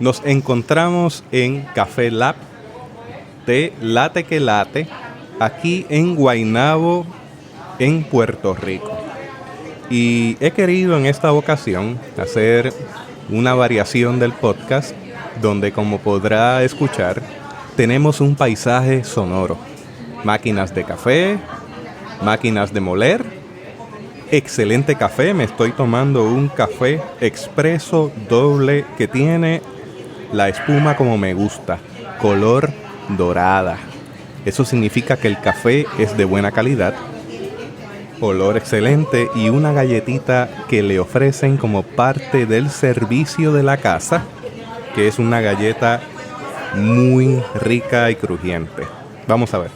Nos encontramos en Café Lab de Late que Late, aquí en Guaynabo, en Puerto Rico. Y he querido en esta ocasión hacer una variación del podcast donde, como podrá escuchar, tenemos un paisaje sonoro. Máquinas de café, máquinas de moler, excelente café. Me estoy tomando un café expreso doble que tiene la espuma como me gusta, color dorada. Eso significa que el café es de buena calidad, olor excelente y una galletita que le ofrecen como parte del servicio de la casa, que es una galleta muy rica y crujiente. Vamos a ver.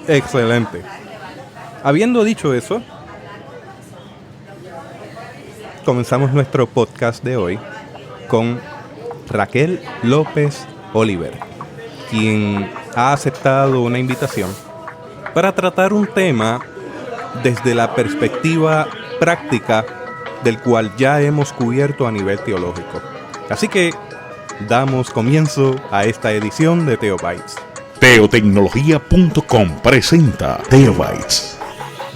Excelente. Habiendo dicho eso, comenzamos nuestro podcast de hoy con Raquel López Oliver, quien ha aceptado una invitación para tratar un tema desde la perspectiva práctica del cual ya hemos cubierto a nivel teológico. Así que damos comienzo a esta edición de Teobytes. Teotecnología.com presenta Teobytes.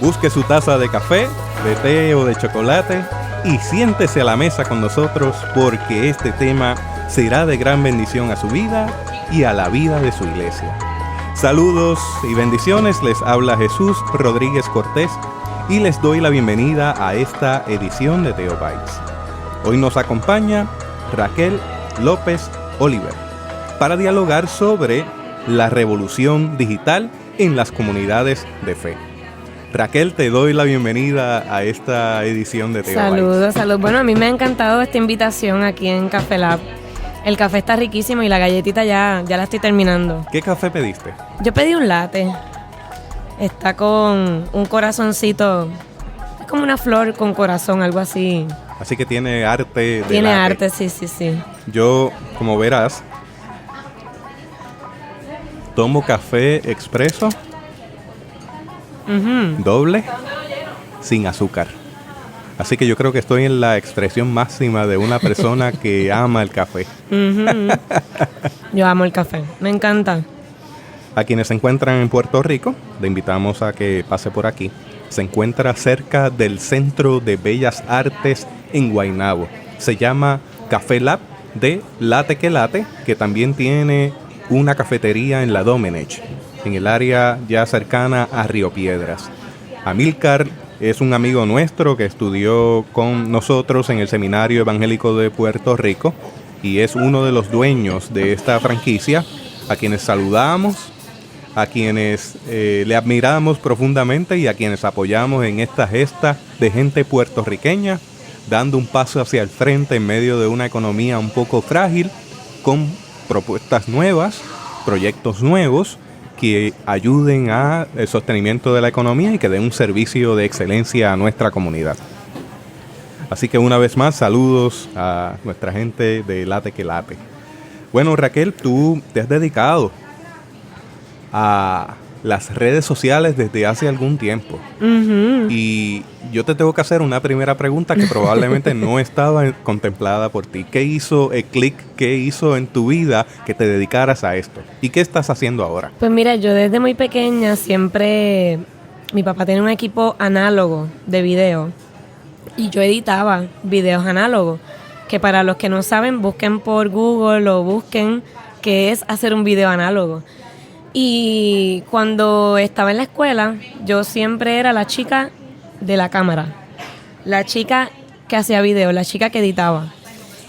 Busque su taza de café, de té o de chocolate y siéntese a la mesa con nosotros, porque este tema será de gran bendición a su vida y a la vida de su iglesia. Saludos y bendiciones, les habla Jesús Rodríguez Cortés y les doy la bienvenida a esta edición de Teobytes. Hoy nos acompaña Raquel López Oliver para dialogar sobre la revolución digital en las comunidades de fe. Raquel, te doy la bienvenida a esta edición de Teobytes. Saludos. Bueno, a mí me ha encantado esta invitación aquí en Café Lab. El café está riquísimo y la galletita ya la estoy terminando. ¿Qué café pediste? Yo pedí un latte. Está con un corazoncito. Es como una flor con corazón, algo así. Así que tiene arte de Tiene latte. arte, sí. Yo, como verás, tomo café expreso, doble, sin azúcar. Así que yo creo que estoy en la expresión máxima de una persona que ama el café. Yo amo el café, me encanta. A quienes se encuentran en Puerto Rico, le invitamos a que pase por aquí. Se encuentra cerca del Centro de Bellas Artes en Guaynabo. Se llama Café Lab de Late que Late, que también tiene una cafetería en la Domenech, en el área ya cercana a Río Piedras. Amílcar es un amigo nuestro que estudió con nosotros en el Seminario Evangélico de Puerto Rico y es uno de los dueños de esta franquicia, a quienes saludamos, a quienes le admiramos profundamente y a quienes apoyamos en esta gesta de gente puertorriqueña, dando un paso hacia el frente en medio de una economía un poco frágil, con propuestas nuevas, proyectos nuevos que ayuden al sostenimiento de la economía y que den un servicio de excelencia a nuestra comunidad. Así que una vez más, saludos a nuestra gente de Late que Late. Bueno, Raquel, tú te has dedicado a las redes sociales desde hace algún tiempo. Y yo te tengo que hacer una primera pregunta que probablemente no estaba contemplada por ti. ¿Qué hizo el click? ¿Qué hizo en tu vida que te dedicaras a esto? ¿Y qué estás haciendo ahora? Pues mira, yo desde muy pequeña siempre... Mi papá tiene un equipo análogo de video y yo editaba videos análogos, que para los que no saben, busquen por Google o busquen qué es hacer un video análogo. Y cuando estaba en la escuela, yo siempre era la chica de la cámara, la chica que hacía video, la chica que editaba.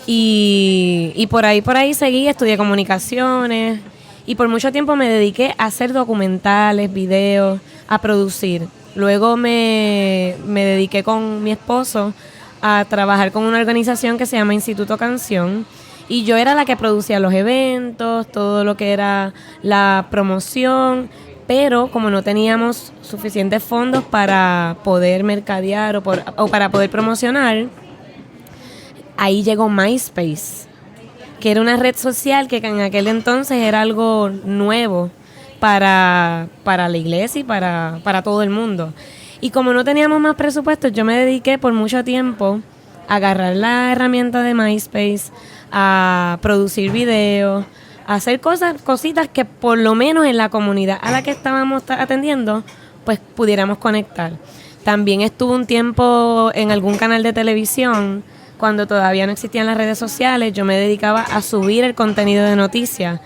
Y por ahí seguí, estudié comunicaciones y por mucho tiempo me dediqué a hacer documentales, videos, a producir. Luego me dediqué con mi esposo a trabajar con una organización que se llama Instituto Canción. Y yo era la que producía los eventos, todo lo que era la promoción, pero como no teníamos suficientes fondos para poder mercadear o para poder promocionar, ahí llegó MySpace, que era una red social que en aquel entonces era algo nuevo para la iglesia y para todo el mundo. Y como no teníamos más presupuesto, yo me dediqué por mucho tiempo agarrar la herramienta de MySpace, a producir videos, a hacer cositas que por lo menos en la comunidad a la que estábamos atendiendo, pues pudiéramos conectar. También estuve un tiempo en algún canal de televisión, cuando todavía no existían las redes sociales, yo me dedicaba a subir el contenido de noticias.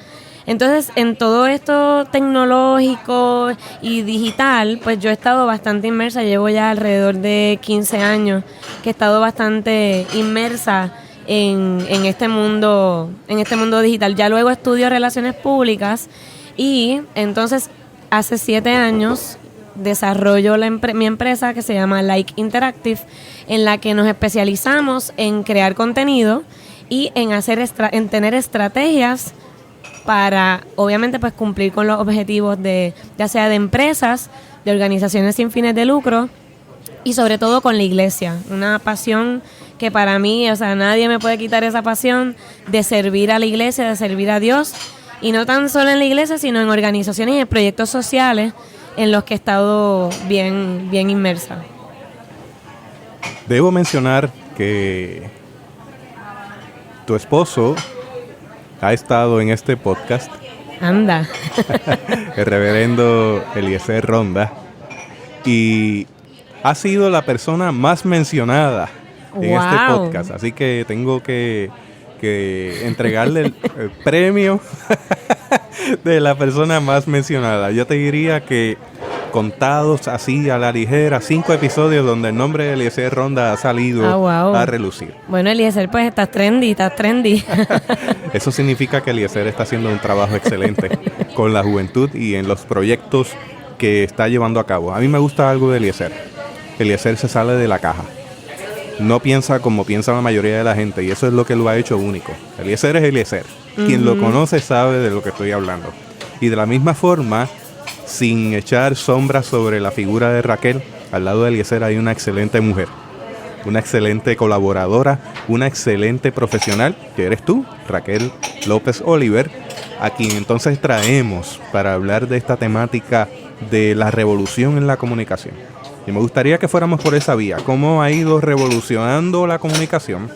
Entonces, en todo esto tecnológico y digital, pues yo he estado bastante inmersa, llevo ya alrededor de 15 años que he estado bastante inmersa en este mundo digital. Ya luego estudio Relaciones Públicas y entonces hace 7 años desarrollo mi empresa que se llama Like Interactive, en la que nos especializamos en crear contenido y en tener estrategias para, obviamente, pues cumplir con los objetivos de, ya sea de empresas, de organizaciones sin fines de lucro y sobre todo con la iglesia. Una pasión que para mí, o sea, nadie me puede quitar esa pasión de servir a la iglesia, de servir a Dios, y no tan solo en la iglesia, sino en organizaciones y en proyectos sociales en los que he estado bien inmersa. Debo mencionar que tu esposo ha estado en este podcast. Anda. El reverendo Eliezer Ronda. Y ha sido la persona más mencionada en este podcast. Así que tengo que entregarle el premio de la persona más mencionada. Yo te diría que contados así a la ligera, 5 episodios donde el nombre de Eliezer Ronda ha salido a relucir. Bueno, Eliezer, pues estás trendy. Eso significa que Eliezer está haciendo un trabajo excelente con la juventud y en los proyectos que está llevando a cabo. A mí me gusta algo de Eliezer. Eliezer se sale de la caja. No piensa como piensa la mayoría de la gente, y eso es lo que lo ha hecho único. Eliezer es Eliezer. Quien lo conoce sabe de lo que estoy hablando. Y de la misma forma, sin echar sombras sobre la figura de Raquel, al lado de Eliezer hay una excelente mujer, una excelente colaboradora, una excelente profesional, que eres tú, Raquel López Oliver, a quien entonces traemos para hablar de esta temática de la revolución en la comunicación. Y me gustaría que fuéramos por esa vía. ¿Cómo ha ido revolucionando la comunicación?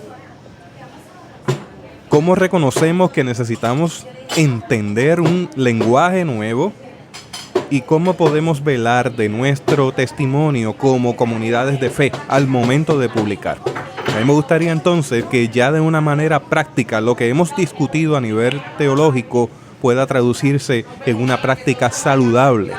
¿Cómo reconocemos que necesitamos entender un lenguaje nuevo? ¿Y cómo podemos velar de nuestro testimonio como comunidades de fe al momento de publicar? A mí me gustaría entonces que ya de una manera práctica lo que hemos discutido a nivel teológico pueda traducirse en una práctica saludable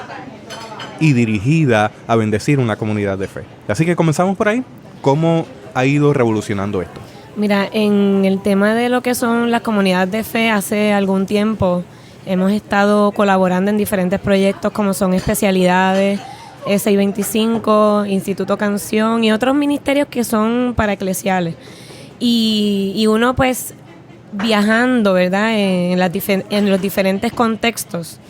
y dirigida a bendecir una comunidad de fe. Así que comenzamos por ahí. ¿Cómo ha ido revolucionando esto? Mira, en el tema de lo que son las comunidades de fe, hace algún tiempo hemos estado colaborando en diferentes proyectos como son Especialidades, S625, Instituto Canción y otros ministerios que son para eclesiales. Y uno pues viajando, ¿verdad?, en los diferentes contextos,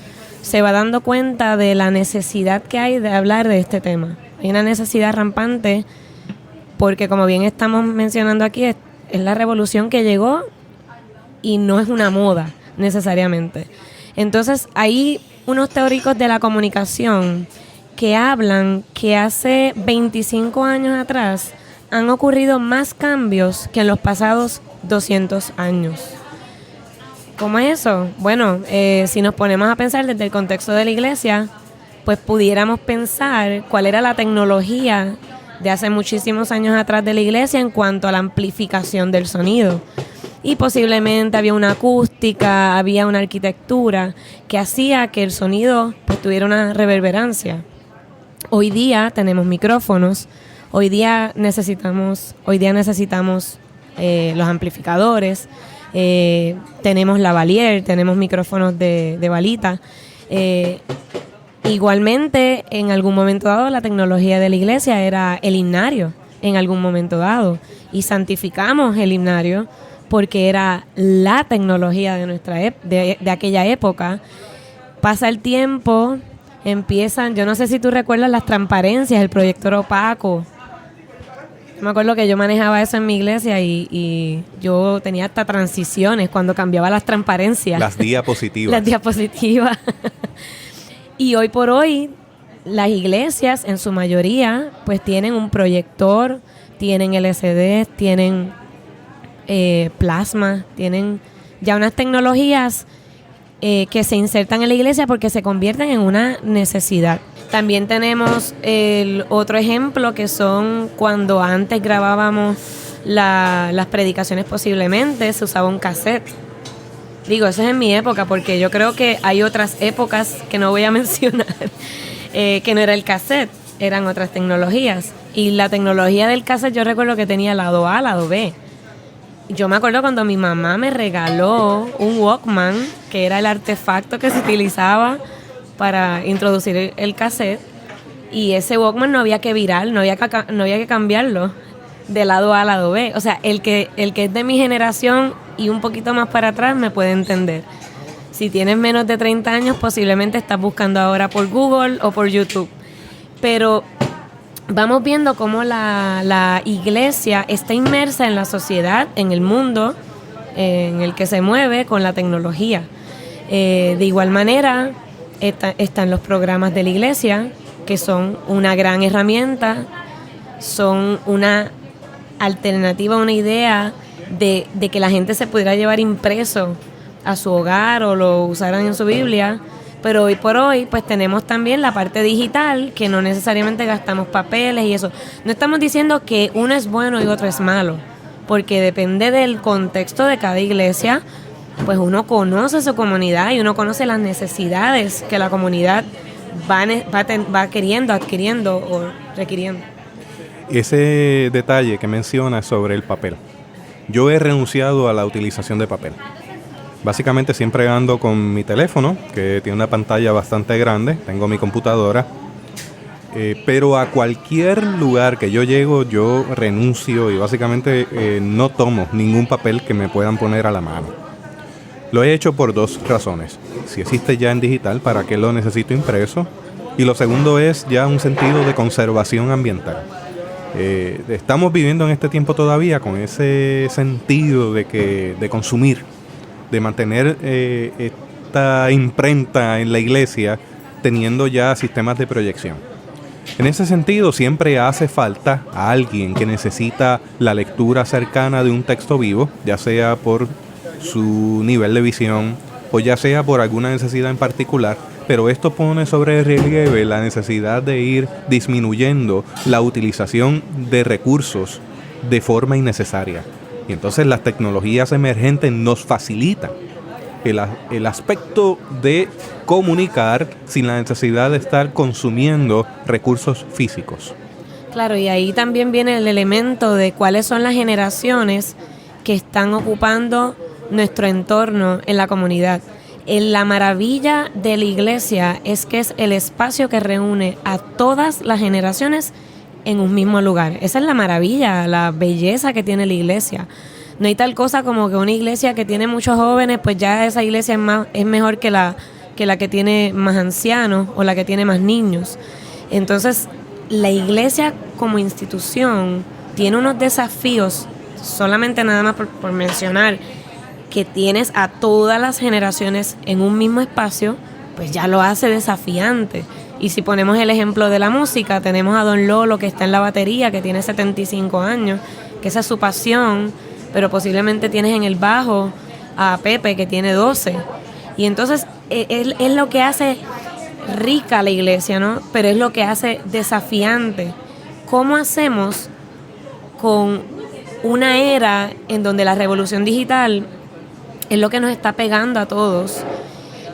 se va dando cuenta de la necesidad que hay de hablar de este tema. Hay una necesidad rampante porque, como bien estamos mencionando aquí, es la revolución que llegó y no es una moda necesariamente. Entonces, hay unos teóricos de la comunicación que hablan que hace 25 años atrás han ocurrido más cambios que en los pasados 200 años. ¿Cómo es eso? Bueno, si nos ponemos a pensar desde el contexto de la iglesia, pues pudiéramos pensar cuál era la tecnología de hace muchísimos años atrás de la iglesia en cuanto a la amplificación del sonido. Y posiblemente había una acústica, había una arquitectura que hacía que el sonido pues tuviera una reverberancia. Hoy día tenemos micrófonos, hoy día necesitamos los amplificadores, tenemos lavalier, tenemos micrófonos de balita. Igualmente, en algún momento dado, la tecnología de la iglesia era el himnario, en algún momento dado, y santificamos el himnario porque era la tecnología de nuestra de aquella época. Pasa el tiempo, empiezan, yo no sé si tú recuerdas las transparencias, el proyector opaco. Me acuerdo que yo manejaba eso en mi iglesia y yo tenía hasta transiciones cuando cambiaba las transparencias. Las diapositivas. Las diapositivas. Y hoy por hoy, las iglesias, en su mayoría, pues tienen un proyector tienen LCD, tienen plasma, tienen ya unas tecnologías que se insertan en la iglesia porque se convierten en una necesidad. También tenemos el otro ejemplo que son cuando antes grabábamos las predicaciones, posiblemente se usaba un cassette. Digo, eso es en mi época, porque yo creo que hay otras épocas que no voy a mencionar, que no era el cassette, eran otras tecnologías. Y la tecnología del cassette yo recuerdo que tenía lado A, lado B. Yo me acuerdo cuando mi mamá me regaló un Walkman, que era el artefacto que se utilizaba para introducir el cassette, y ese Walkman no había que virar, no había que cambiarlo de lado A a lado B. O sea, el que es de mi generación y un poquito más para atrás me puede entender. Si tienes menos de 30 años, posiblemente estás buscando ahora por Google o por YouTube. Pero vamos viendo cómo la iglesia está inmersa en la sociedad, en el mundo en el que se mueve con la tecnología. De igual manera, están los programas de la iglesia, que son una gran herramienta, son una alternativa, una idea de que la gente se pudiera llevar impreso a su hogar o lo usaran en su Biblia. Pero hoy por hoy, pues tenemos también la parte digital, que no necesariamente gastamos papeles y eso. No estamos diciendo que uno es bueno y otro es malo, porque depende del contexto de cada iglesia. Pues uno conoce su comunidad y uno conoce las necesidades que la comunidad va queriendo, adquiriendo o requiriendo. Ese detalle que mencionas sobre el papel. Yo he renunciado a la utilización de papel. Básicamente siempre ando con mi teléfono, que tiene una pantalla bastante grande, tengo mi computadora, pero a cualquier lugar que yo llego, yo renuncio y básicamente no tomo ningún papel que me puedan poner a la mano. Lo he hecho por dos razones. Si existe ya en digital, ¿para qué lo necesito impreso? Y lo segundo es ya un sentido de conservación ambiental. Estamos viviendo en este tiempo todavía con ese sentido de consumir, de mantener esta imprenta en la iglesia, teniendo ya sistemas de proyección. En ese sentido, siempre hace falta a alguien que necesita la lectura cercana de un texto vivo, ya sea por su nivel de visión o ya sea por alguna necesidad en particular, pero esto pone sobre relieve la necesidad de ir disminuyendo la utilización de recursos de forma innecesaria. Y entonces las tecnologías emergentes nos facilitan el aspecto de comunicar sin la necesidad de estar consumiendo recursos físicos. Claro, y ahí también viene el elemento de cuáles son las generaciones que están ocupando nuestro entorno en la comunidad. La maravilla de la iglesia es que es el espacio que reúne a todas las generaciones en un mismo lugar. Esa es la maravilla, la belleza que tiene la iglesia. No hay tal cosa como que una iglesia que tiene muchos jóvenes, pues ya esa iglesia es mejor que la que tiene más ancianos o la que tiene más niños. Entonces, la iglesia como institución tiene unos desafíos, solamente nada más por mencionar, que tienes a todas las generaciones en un mismo espacio, pues ya lo hace desafiante. Y si ponemos el ejemplo de la música, tenemos a Don Lolo, que está en la batería, que tiene 75 años, que esa es su pasión, pero posiblemente tienes en el bajo a Pepe, que tiene 12. Y entonces es lo que hace rica la iglesia, ¿no? Pero es lo que hace desafiante. ¿Cómo hacemos con una era en donde la revolución digital es lo que nos está pegando a todos?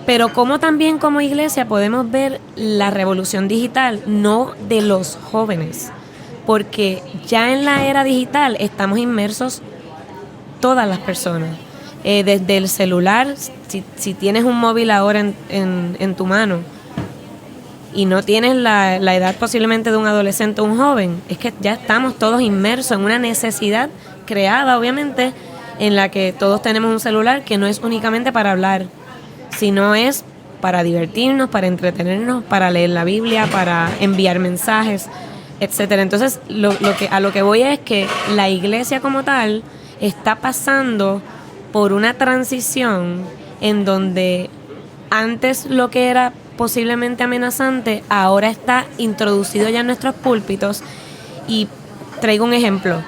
Pero cómo también como iglesia podemos ver la revolución digital, no de los jóvenes, porque ya en la era digital estamos inmersos todas las personas. Desde el celular, si tienes un móvil ahora en tu mano y no tienes la edad posiblemente de un adolescente o un joven, es que ya estamos todos inmersos en una necesidad creada, obviamente, en la que todos tenemos un celular que no es únicamente para hablar, sino es para divertirnos, para entretenernos, para leer la Biblia, para enviar mensajes, etcétera. Entonces, a lo que voy es que la iglesia como tal está pasando por una transición en donde antes lo que era posiblemente amenazante, ahora está introducido ya en nuestros púlpitos, y traigo un ejemplo.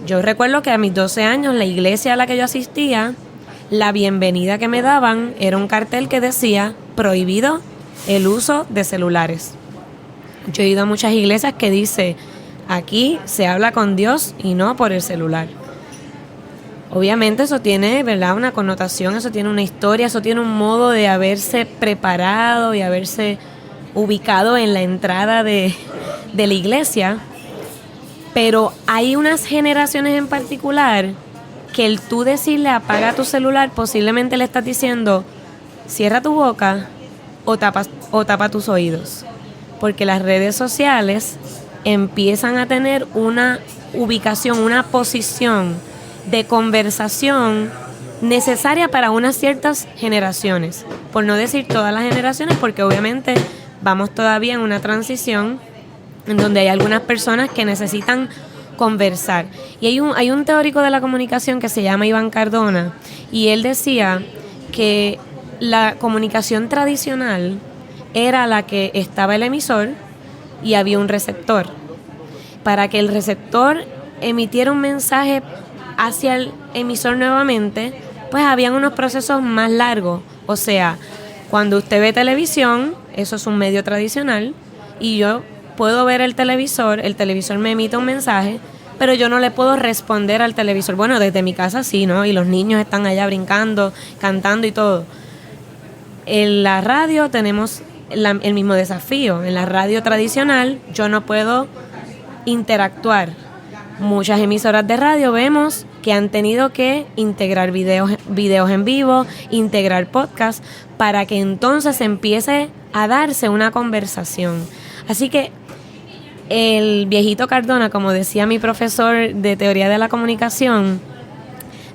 Yo recuerdo que a mis 12 años, la iglesia a la que yo asistía, la bienvenida que me daban era un cartel que decía prohibido el uso de celulares. Yo he ido a muchas iglesias que dice aquí se habla con Dios y no por el celular. Obviamente eso tiene, ¿verdad?, una connotación, eso tiene una historia, eso tiene un modo de haberse preparado y haberse ubicado en la entrada de la iglesia. Pero hay unas generaciones en particular que el tú decirle apaga tu celular, posiblemente le estás diciendo cierra tu boca o tapa tus oídos. Porque las redes sociales empiezan a tener una ubicación, una posición de conversación necesaria para unas ciertas generaciones. Por no decir todas las generaciones, porque obviamente vamos todavía en una transición en donde hay algunas personas que necesitan conversar. Y hay un teórico de la comunicación que se llama Iván Cardona, y él decía que la comunicación tradicional era la que estaba el emisor y había un receptor. Para que el receptor emitiera un mensaje hacia el emisor nuevamente, pues habían unos procesos más largos. O sea, cuando usted ve televisión, eso es un medio tradicional, y yo puedo ver el televisor me emite un mensaje, pero yo no le puedo responder al televisor. Bueno, desde mi casa sí, ¿no? Y los niños están allá brincando, cantando y todo. En la radio tenemos el mismo desafío. En la radio tradicional yo no puedo interactuar. Muchas emisoras de radio vemos que han tenido que integrar videos en vivo, integrar podcasts, para que entonces empiece a darse una conversación. Así que el viejito Cardona, como decía mi profesor de teoría de la comunicación,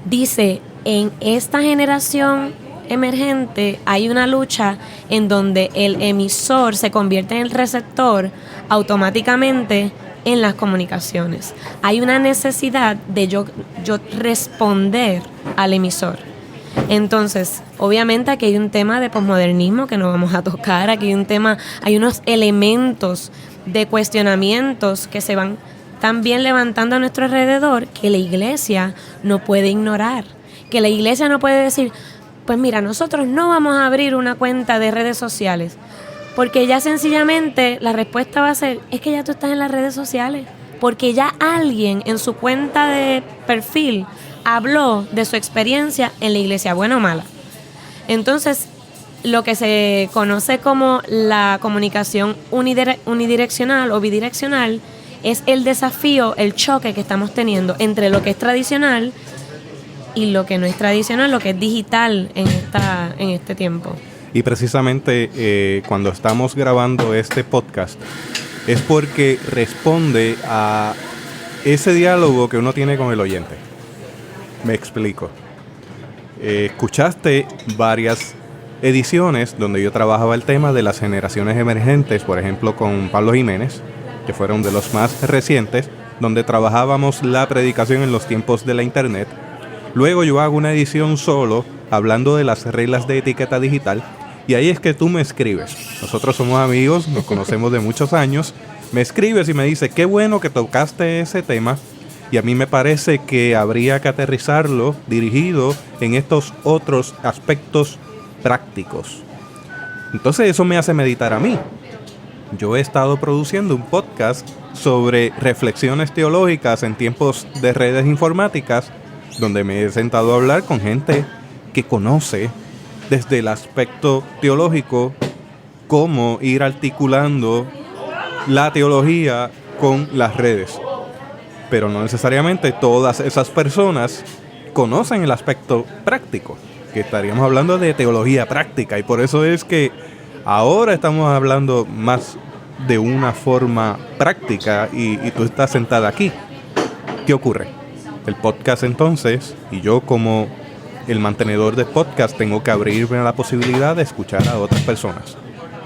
dice, en esta generación emergente hay una lucha en donde el emisor se convierte en el receptor automáticamente en las comunicaciones. Hay una necesidad de yo responder al emisor. Entonces, obviamente aquí hay un tema de posmodernismo que no vamos a tocar, aquí hay unos elementos de cuestionamientos que se van también levantando a nuestro alrededor, que la iglesia no puede ignorar, que la iglesia no puede decir, pues mira, nosotros no vamos a abrir una cuenta de redes sociales, porque ya sencillamente la respuesta va a ser, es que ya tú estás en las redes sociales, porque ya alguien en su cuenta de perfil habló de su experiencia en la iglesia, buena o mala. Entonces, lo que se conoce como la comunicación unidireccional o bidireccional es el desafío, el choque que estamos teniendo entre lo que es tradicional y lo que no es tradicional, lo que es digital en este tiempo. Y precisamente cuando estamos grabando este podcast es porque responde a ese diálogo que uno tiene con el oyente. Me explico. Escuchaste varias ediciones donde yo trabajaba el tema de las generaciones emergentes, por ejemplo con Pablo Jiménez, que fueron de los más recientes, donde trabajábamos la predicación en los tiempos de la internet. Luego yo hago una edición solo hablando de las reglas de etiqueta digital, y ahí es que tú me escribes. Nosotros somos amigos, nos conocemos de muchos años. Me escribes y me dices, qué bueno que tocaste ese tema, y a mí me parece que habría que aterrizarlo dirigido en estos otros aspectos prácticos. Entonces eso me hace meditar a mí. Yo he estado produciendo un podcast sobre reflexiones teológicas en tiempos de redes informáticas, donde me he sentado a hablar con gente que conoce desde el aspecto teológico cómo ir articulando la teología con las redes. Pero no necesariamente todas esas personas conocen el aspecto práctico, que estaríamos hablando de teología práctica, y por eso es que ahora estamos hablando más de una forma práctica y tú estás sentada aquí. ¿Qué ocurre? El podcast entonces, y yo como el mantenedor del podcast tengo que abrirme a la posibilidad de escuchar a otras personas.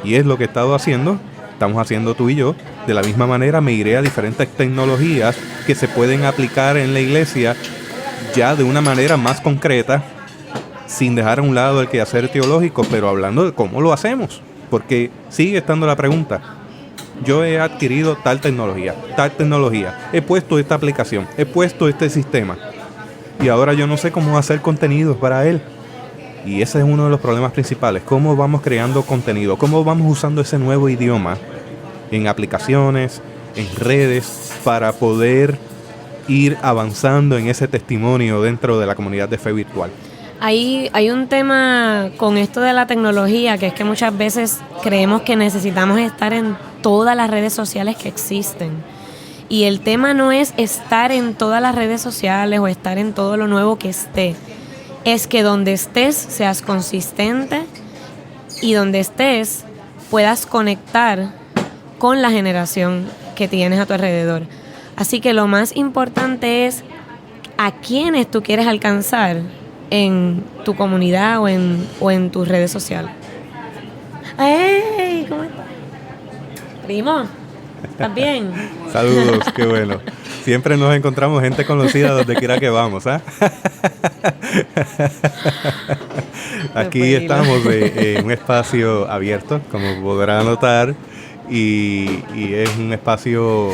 Y es lo que he estado haciendo, estamos haciendo tú y yo. De la misma manera me iré a diferentes tecnologías que se pueden aplicar en la iglesia ya de una manera más concreta, sin dejar a un lado el quehacer teológico, pero hablando de cómo lo hacemos. Porque sigue estando la pregunta, yo he adquirido tal tecnología, he puesto esta aplicación, he puesto este sistema y ahora yo no sé cómo hacer contenidos para él. Y ese es uno de los problemas principales, cómo vamos creando contenido, cómo vamos usando ese nuevo idioma en aplicaciones, en redes, para poder ir avanzando en ese testimonio dentro de la comunidad de fe virtual. Hay un tema con esto de la tecnología, que es que muchas veces creemos que necesitamos estar en todas las redes sociales que existen. Y el tema no es estar en todas las redes sociales o estar en todo lo nuevo que esté. Es que donde estés seas consistente y donde estés puedas conectar con la generación que tienes a tu alrededor. Así que lo más importante es a quiénes tú quieres alcanzar en tu comunidad o en tus redes sociales. ¡Ey! ¿Cómo estás? Primo, ¿estás bien? Saludos, qué bueno. Siempre nos encontramos gente conocida donde quiera que vamos, ¿ah? Aquí estamos en un espacio abierto, como podrán notar, y es un espacio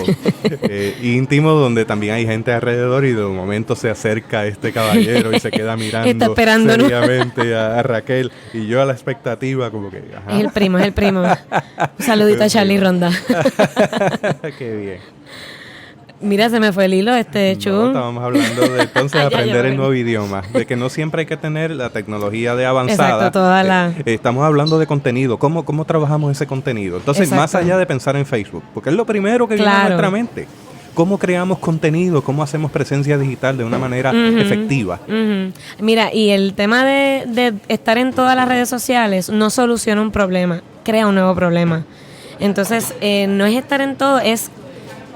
íntimo donde también hay gente alrededor y de un momento se acerca este caballero y se queda mirando está esperando, seriamente a Raquel y yo a la expectativa como que... Ajá. Es el primo. Un saludito a Charlie Ronda. Qué bien. Mira, se me fue el hilo, Chu. No, estábamos hablando de entonces aprender el nuevo idioma, de que no siempre hay que tener la tecnología de avanzada. Exacto, estamos hablando de contenido, cómo trabajamos ese contenido. Entonces, exacto, más allá de pensar en Facebook, porque es lo primero que viene a nuestra mente. ¿Cómo creamos contenido? ¿Cómo hacemos presencia digital de una manera efectiva? Mira, y el tema de estar en todas las redes sociales no soluciona un problema, crea un nuevo problema. Entonces, no es estar en todo, es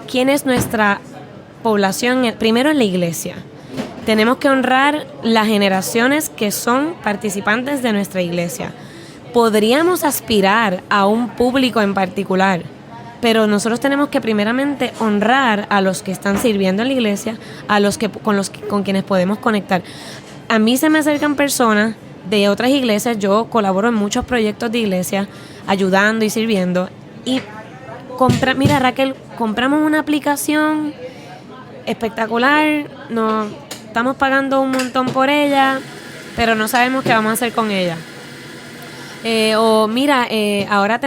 quién es nuestra población, primero en la iglesia. Tenemos que honrar las generaciones que son participantes de nuestra iglesia. Podríamos aspirar a un público en particular, pero nosotros tenemos que primeramente honrar a los que están sirviendo en la iglesia, a los que con quienes podemos conectar. A mí se me acercan personas de otras iglesias, yo colaboro en muchos proyectos de iglesia, ayudando y sirviendo, y mira, Raquel, compramos una aplicación espectacular, estamos pagando un montón por ella, pero no sabemos qué vamos a hacer con ella. Ahora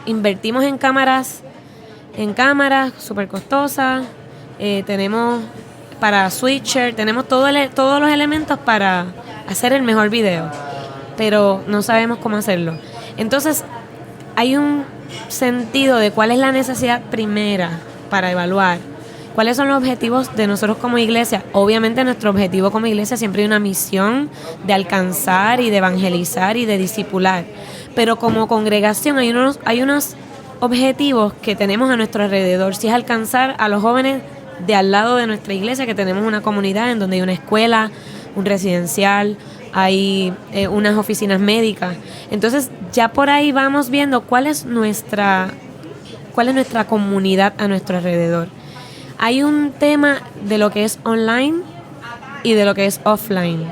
invertimos en cámaras súper costosas, tenemos para switcher, tenemos todos los elementos para hacer el mejor video, pero no sabemos cómo hacerlo. Entonces, hay un sentido de cuál es la necesidad primera para evaluar cuáles son los objetivos de nosotros como iglesia. Obviamente nuestro objetivo como iglesia siempre hay una misión de alcanzar y de evangelizar y de discipular, pero como congregación hay unos objetivos que tenemos a nuestro alrededor. Si es alcanzar a los jóvenes de al lado de nuestra iglesia, que tenemos una comunidad en donde hay una escuela, un residencial, hay unas oficinas médicas. Entonces ya por ahí vamos viendo cuál es nuestra comunidad a nuestro alrededor. Hay un tema de lo que es online y de lo que es offline.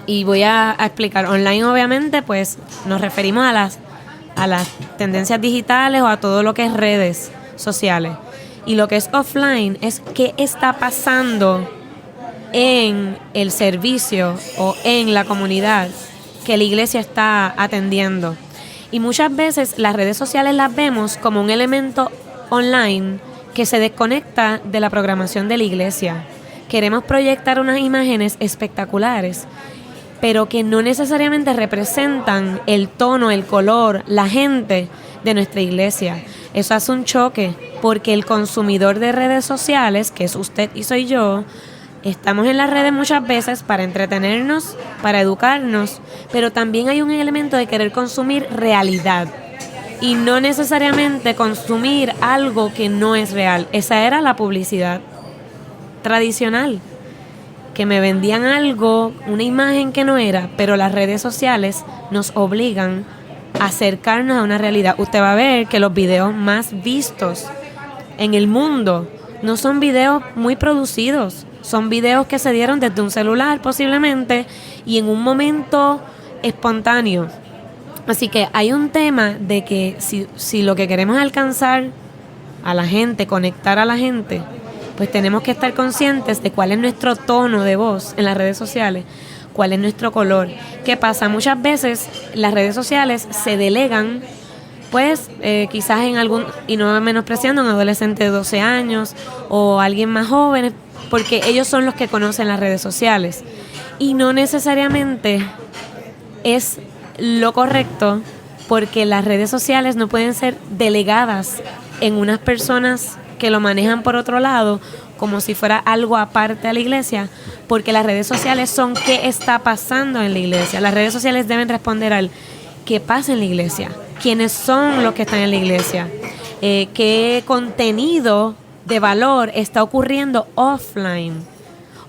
Y voy a explicar. Online, obviamente, pues nos referimos a las tendencias digitales o a todo lo que es redes sociales. Y lo que es offline es qué está pasando en el servicio o en la comunidad que la iglesia está atendiendo. Y muchas veces las redes sociales las vemos como un elemento online que se desconecta de la programación de la iglesia. Queremos proyectar unas imágenes espectaculares, pero que no necesariamente representan el tono, el color, la gente de nuestra iglesia. Eso hace un choque, porque el consumidor de redes sociales, que es usted y soy yo, estamos en las redes muchas veces para entretenernos, para educarnos, pero también hay un elemento de querer consumir realidad y no necesariamente consumir algo que no es real. Esa era la publicidad tradicional, que me vendían algo, una imagen que no era, pero las redes sociales nos obligan a acercarnos a una realidad. Usted va a ver que los videos más vistos en el mundo no son videos muy producidos, son videos que se dieron desde un celular posiblemente y en un momento espontáneo. Así que hay un tema de que si lo que queremos es alcanzar a la gente, conectar a la gente, pues tenemos que estar conscientes de cuál es nuestro tono de voz en las redes sociales, cuál es nuestro color. ¿Qué pasa? Muchas veces las redes sociales se delegan, pues quizás en algún, y no menospreciando, un adolescente de 12 años o alguien más joven, porque ellos son los que conocen las redes sociales. Y no necesariamente es lo correcto, porque las redes sociales no pueden ser delegadas en unas personas que lo manejan por otro lado, como si fuera algo aparte a la iglesia, porque las redes sociales son qué está pasando en la iglesia. Las redes sociales deben responder al qué pasa en la iglesia, quiénes son los que están en la iglesia, qué contenido de valor está ocurriendo offline.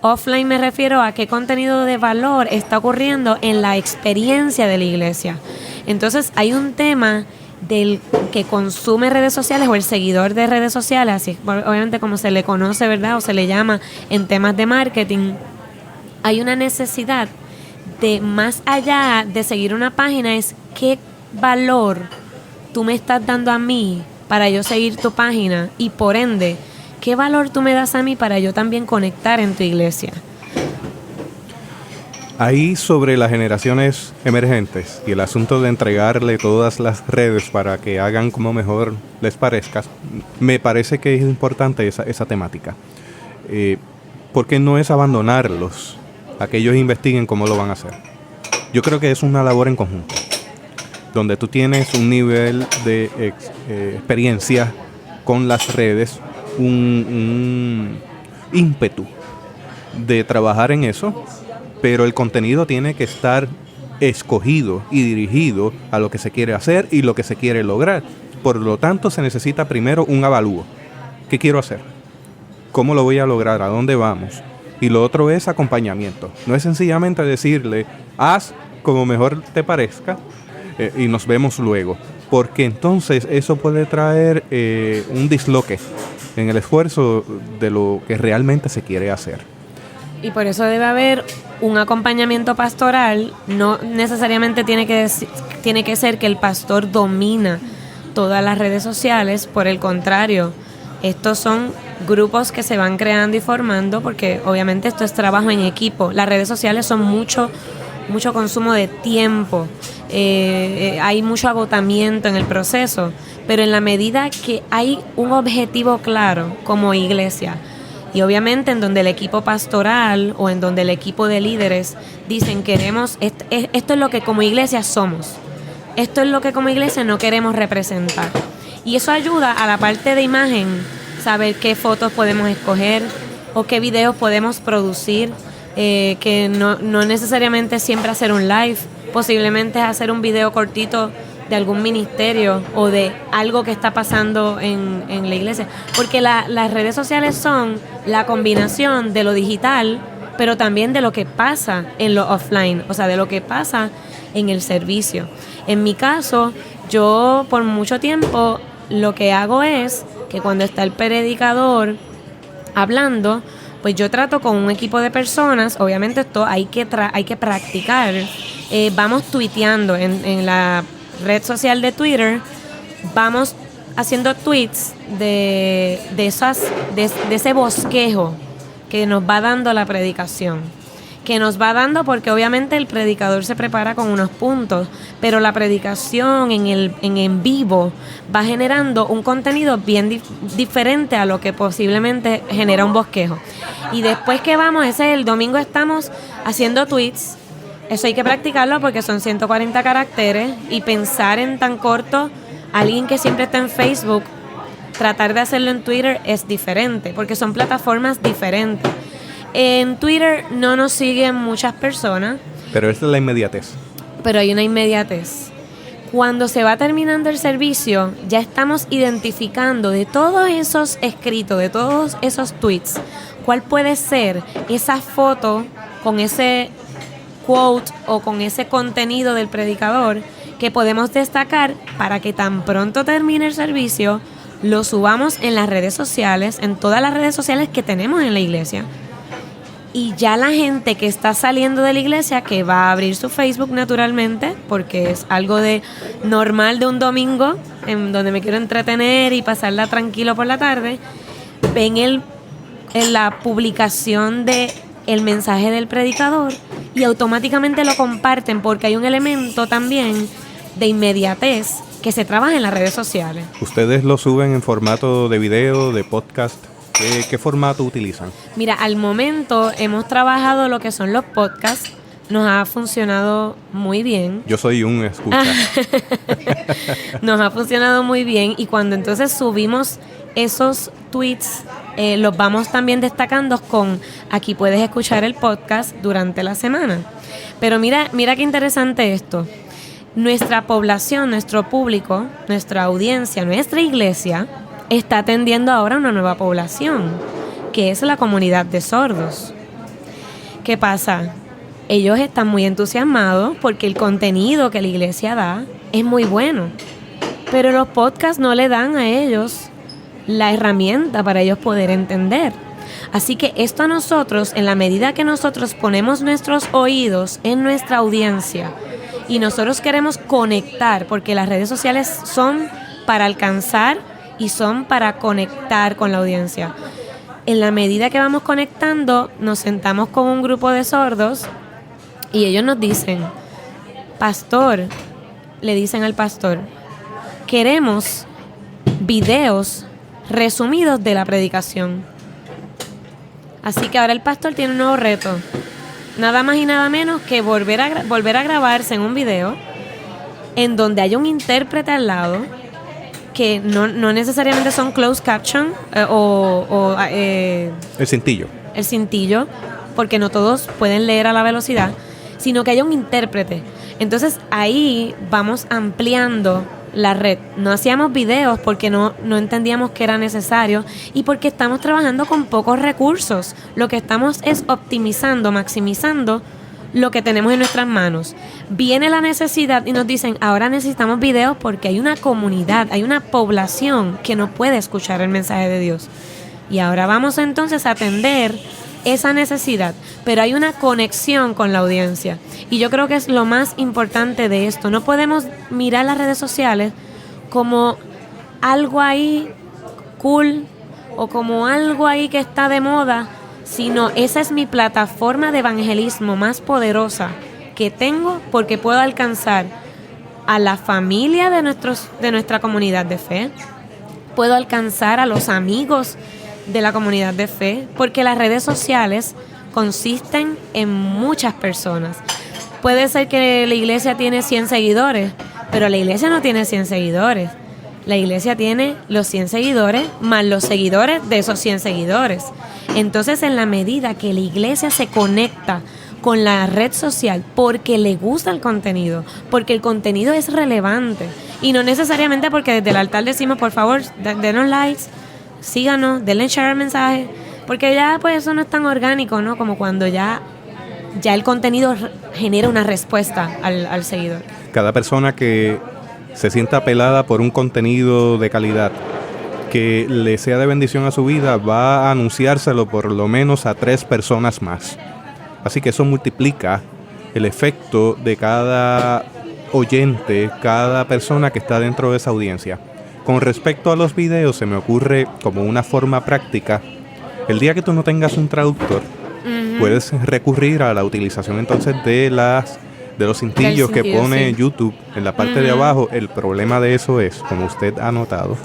Offline me refiero a qué contenido de valor está ocurriendo en la experiencia de la iglesia. Entonces hay un tema del que consume redes sociales o el seguidor de redes sociales, así obviamente como se le conoce, ¿verdad? O se le llama en temas de marketing. Hay una necesidad de, más allá de seguir una página, es qué valor tú me estás dando a mí para yo seguir tu página, y por ende, ¿qué valor tú me das a mí para yo también conectar en tu iglesia? Ahí sobre las generaciones emergentes y el asunto de entregarle todas las redes para que hagan como mejor les parezca, me parece que es importante esa temática. Porque no es abandonarlos a que ellos investiguen cómo lo van a hacer. Yo creo que es una labor en conjunto, donde tú tienes un nivel de experiencia con las redes, un ímpetu de trabajar en eso, pero el contenido tiene que estar escogido y dirigido a lo que se quiere hacer y lo que se quiere lograr. Por lo tanto, se necesita primero un avalúo. ¿Qué quiero hacer? ¿Cómo lo voy a lograr? ¿A dónde vamos? Y lo otro es acompañamiento. No es sencillamente decirle, haz como mejor te parezca y nos vemos luego. Porque entonces eso puede traer un disloque en el esfuerzo de lo que realmente se quiere hacer. Y por eso debe haber un acompañamiento pastoral. No necesariamente tiene que ser que el pastor domina todas las redes sociales. Por el contrario, estos son grupos que se van creando y formando, porque obviamente esto es trabajo en equipo. Las redes sociales son mucho consumo de tiempo. Hay mucho agotamiento en el proceso, pero en la medida que hay un objetivo claro como iglesia, y obviamente en donde el equipo pastoral o en donde el equipo de líderes dicen queremos, esto es lo que como iglesia somos, esto es lo que como iglesia no queremos representar, y eso ayuda a la parte de imagen, saber qué fotos podemos escoger o qué videos podemos producir, que no necesariamente siempre hacer un live, posiblemente hacer un video cortito de algún ministerio o de algo que está pasando en la iglesia, porque las redes sociales son la combinación de lo digital, pero también de lo que pasa en lo offline, o sea, de lo que pasa en el servicio. En mi caso, yo por mucho tiempo lo que hago es que cuando está el predicador hablando, pues yo trato con un equipo de personas. Obviamente esto hay que practicar. Vamos tuiteando en la red social de Twitter, vamos haciendo tweets de ese bosquejo que nos va dando la predicación, que nos va dando, porque obviamente el predicador se prepara con unos puntos, pero la predicación en vivo va generando un contenido bien diferente a lo que posiblemente genera un bosquejo. Y después que vamos, el domingo estamos haciendo tweets. Eso hay que practicarlo porque son 140 caracteres, y pensar en tan corto, alguien que siempre está en Facebook, tratar de hacerlo en Twitter es diferente, porque son plataformas diferentes. En Twitter no nos siguen muchas personas. Pero esta es la inmediatez. Pero hay una inmediatez. Cuando se va terminando el servicio, ya estamos identificando de todos esos escritos, de todos esos tweets, cuál puede ser esa foto con ese quote o con ese contenido del predicador que podemos destacar para que tan pronto termine el servicio lo subamos en las redes sociales, en todas las redes sociales que tenemos en la iglesia. Y ya la gente que está saliendo de la iglesia, que va a abrir su Facebook naturalmente, porque es algo de normal de un domingo, en donde me quiero entretener y pasarla tranquilo por la tarde, ven en la publicación de el mensaje del predicador y automáticamente lo comparten, porque hay un elemento también de inmediatez que se trabaja en las redes sociales. ¿Ustedes lo suben en formato de video, de podcast? ¿Qué formato utilizan? Mira, al momento hemos trabajado lo que son los podcasts. Nos ha funcionado muy bien. Yo soy un escucha. Nos ha funcionado muy bien. Y cuando entonces subimos esos tweets, los vamos también destacando con aquí puedes escuchar el podcast durante la semana. Pero mira qué interesante esto. Nuestra población, nuestro público, nuestra audiencia, nuestra iglesia está atendiendo ahora a una nueva población, que es la comunidad de sordos. ¿Qué pasa? Ellos están muy entusiasmados porque el contenido que la iglesia da es muy bueno, pero los podcasts no le dan a ellos la herramienta para ellos poder entender. Así que esto a nosotros, en la medida que nosotros ponemos nuestros oídos en nuestra audiencia y nosotros queremos conectar, porque las redes sociales son para alcanzar y son para conectar con la audiencia. En la medida que vamos conectando, nos sentamos con un grupo de sordos y ellos nos dicen, pastor, le dicen al pastor, queremos videos resumidos de la predicación. Así que ahora el pastor tiene un nuevo reto, nada más y nada menos que volver a grabarse en un video en donde haya un intérprete al lado, que no necesariamente son closed caption el cintillo. El cintillo, porque no todos pueden leer a la velocidad, sino que haya un intérprete. Entonces ahí vamos ampliando la red. No hacíamos videos porque no entendíamos que era necesario y porque estamos trabajando con pocos recursos. Lo que estamos es optimizando, maximizando lo que tenemos en nuestras manos. Viene la necesidad y nos dicen, ahora necesitamos videos porque hay una comunidad, hay una población que no puede escuchar el mensaje de Dios. Y ahora vamos entonces a atender esa necesidad, pero hay una conexión con la audiencia. Y yo creo que es lo más importante de esto. No podemos mirar las redes sociales como algo ahí cool o como algo ahí que está de moda, sino esa es mi plataforma de evangelismo más poderosa que tengo, porque puedo alcanzar a la familia de nuestra comunidad de fe, puedo alcanzar a los amigos de la comunidad de fe, porque las redes sociales consisten en muchas personas. Puede ser que la iglesia tiene 100 seguidores, pero la iglesia no tiene 100 seguidores. La iglesia tiene los 100 seguidores más los seguidores de esos 100 seguidores. Entonces, en la medida que la iglesia se conecta con la red social porque le gusta el contenido, porque el contenido es relevante, y no necesariamente porque desde el altar decimos, por favor, denos likes, síganos, denle share al mensaje, porque ya pues eso no es tan orgánico, ¿no? Como cuando ya el contenido genera una respuesta al seguidor. Cada persona que se sienta apelada por un contenido de calidad que le sea de bendición a su vida, va a anunciárselo por lo menos a 3 personas más. Así que eso multiplica el efecto de cada oyente, cada persona que está dentro de esa audiencia. Con respecto a los videos, se me ocurre como una forma práctica, el día que tú no tengas un traductor, puedes recurrir a la utilización entonces de los cintillos que pone YouTube en la parte de abajo. El problema de eso es, como usted ha notado,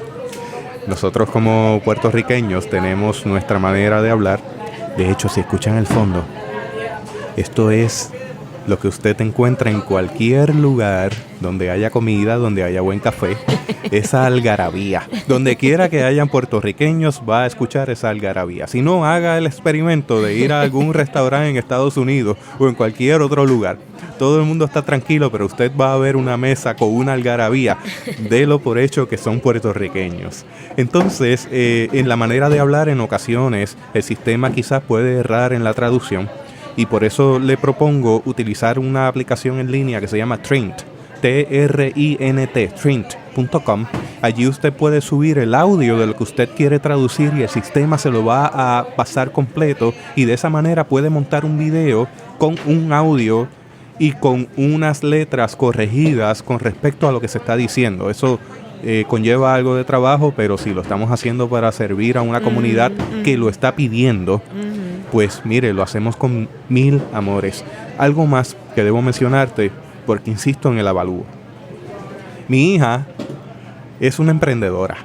nosotros como puertorriqueños tenemos nuestra manera de hablar. De hecho, si escuchan el fondo, esto es lo que usted encuentra en cualquier lugar donde haya comida, donde haya buen café, esa algarabía. Donde quiera que hayan puertorriqueños, va a escuchar esa algarabía. Si no, haga el experimento de ir a algún restaurante en Estados Unidos o en cualquier otro lugar. Todo el mundo está tranquilo, pero usted va a ver una mesa con una algarabía. Delo por hecho que son puertorriqueños. Entonces, en la manera de hablar, en ocasiones, el sistema quizás puede errar en la traducción. Y por eso le propongo utilizar una aplicación en línea que se llama Trint, Trint, Trint.com. Allí usted puede subir el audio de lo que usted quiere traducir y el sistema se lo va a pasar completo y de esa manera puede montar un video con un audio y con unas letras corregidas con respecto a lo que se está diciendo. Eso conlleva algo de trabajo, pero si lo estamos haciendo para servir a una comunidad que lo está pidiendo, pues mire, lo hacemos con 1000 amores. Algo más que debo mencionarte, porque insisto en el avalúo. Mi hija es una emprendedora.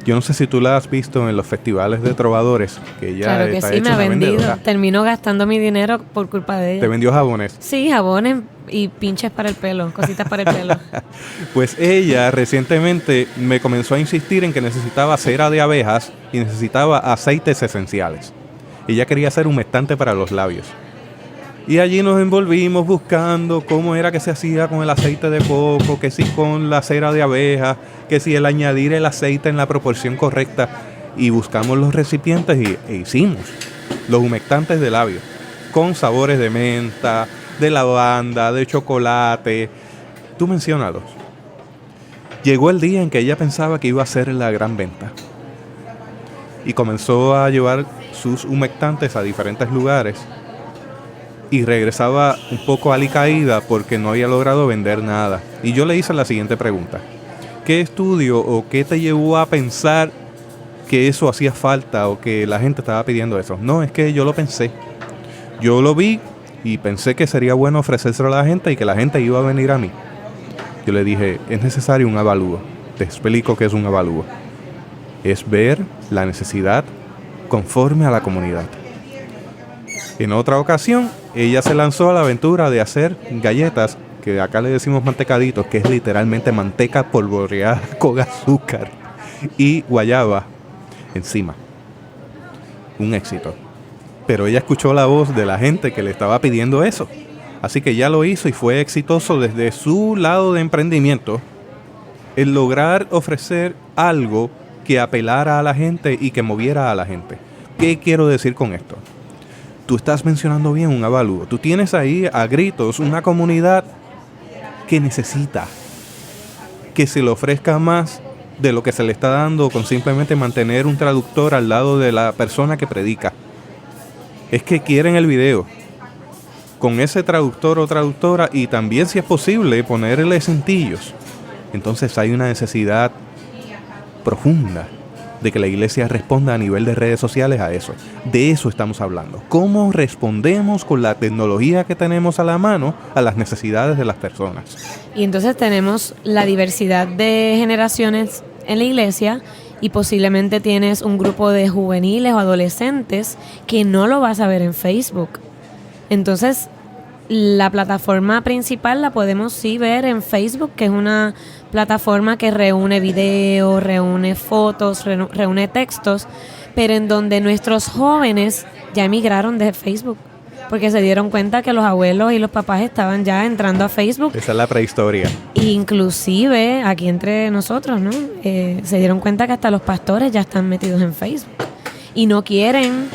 Yo no sé si tú la has visto en los festivales de trovadores, que ella claro que está sí, hecha me ha una vendido. vendedora. Terminó gastando mi dinero por culpa de ella. ¿Te vendió jabones? Sí, jabones y pinches para el pelo, cositas para el pelo. Pues ella recientemente me comenzó a insistir en que necesitaba cera de abejas y necesitaba aceites esenciales. Ella quería hacer humectante para los labios. Y allí nos envolvimos buscando cómo era que se hacía con el aceite de coco, que si con la cera de abeja, que si el añadir el aceite en la proporción correcta. Y buscamos los recipientes e hicimos los humectantes de labios, con sabores de menta, de lavanda, de chocolate. Tú menciónalos. Llegó el día en que ella pensaba que iba a hacer la gran venta. Y comenzó a llevar sus humectantes a diferentes lugares. Y regresaba un poco alicaída porque no había logrado vender nada. Y yo le hice la siguiente pregunta. ¿Qué estudio o qué te llevó a pensar que eso hacía falta o que la gente estaba pidiendo eso? No, es que yo lo pensé. Yo lo vi y pensé que sería bueno ofrecérselo a la gente y que la gente iba a venir a mí. Yo le dije, es necesario un avalúo. Te explico qué es un avalúo. Es ver la necesidad conforme a la comunidad. En otra ocasión, ella se lanzó a la aventura de hacer galletas, que acá le decimos mantecaditos, que es literalmente manteca polvoreada con azúcar y guayaba encima. Un éxito. Pero ella escuchó la voz de la gente que le estaba pidiendo eso. Así que ya lo hizo y fue exitoso desde su lado de emprendimiento el lograr ofrecer algo que apelara a la gente y que moviera a la gente. ¿Qué quiero decir con esto? Tú estás mencionando bien un avalúo. Tú tienes ahí a gritos una comunidad que necesita que se le ofrezca más de lo que se le está dando con simplemente mantener un traductor al lado de la persona que predica. Es que quieren el video con ese traductor o traductora y también, si es posible, ponerle cintillos. Entonces hay una necesidad profunda de que la iglesia responda a nivel de redes sociales a eso. De eso estamos hablando. ¿Cómo respondemos con la tecnología que tenemos a la mano a las necesidades de las personas? Y entonces tenemos la diversidad de generaciones en la iglesia y posiblemente tienes un grupo de juveniles o adolescentes que no lo vas a ver en Facebook. Entonces, la plataforma principal la podemos sí ver en Facebook, que es una plataforma que reúne videos, reúne fotos, reúne textos, pero en donde nuestros jóvenes ya emigraron de Facebook, porque se dieron cuenta que los abuelos y los papás estaban ya entrando a Facebook. Esa es la prehistoria. Inclusive, aquí entre nosotros, ¿no? Se dieron cuenta que hasta los pastores ya están metidos en Facebook y no quieren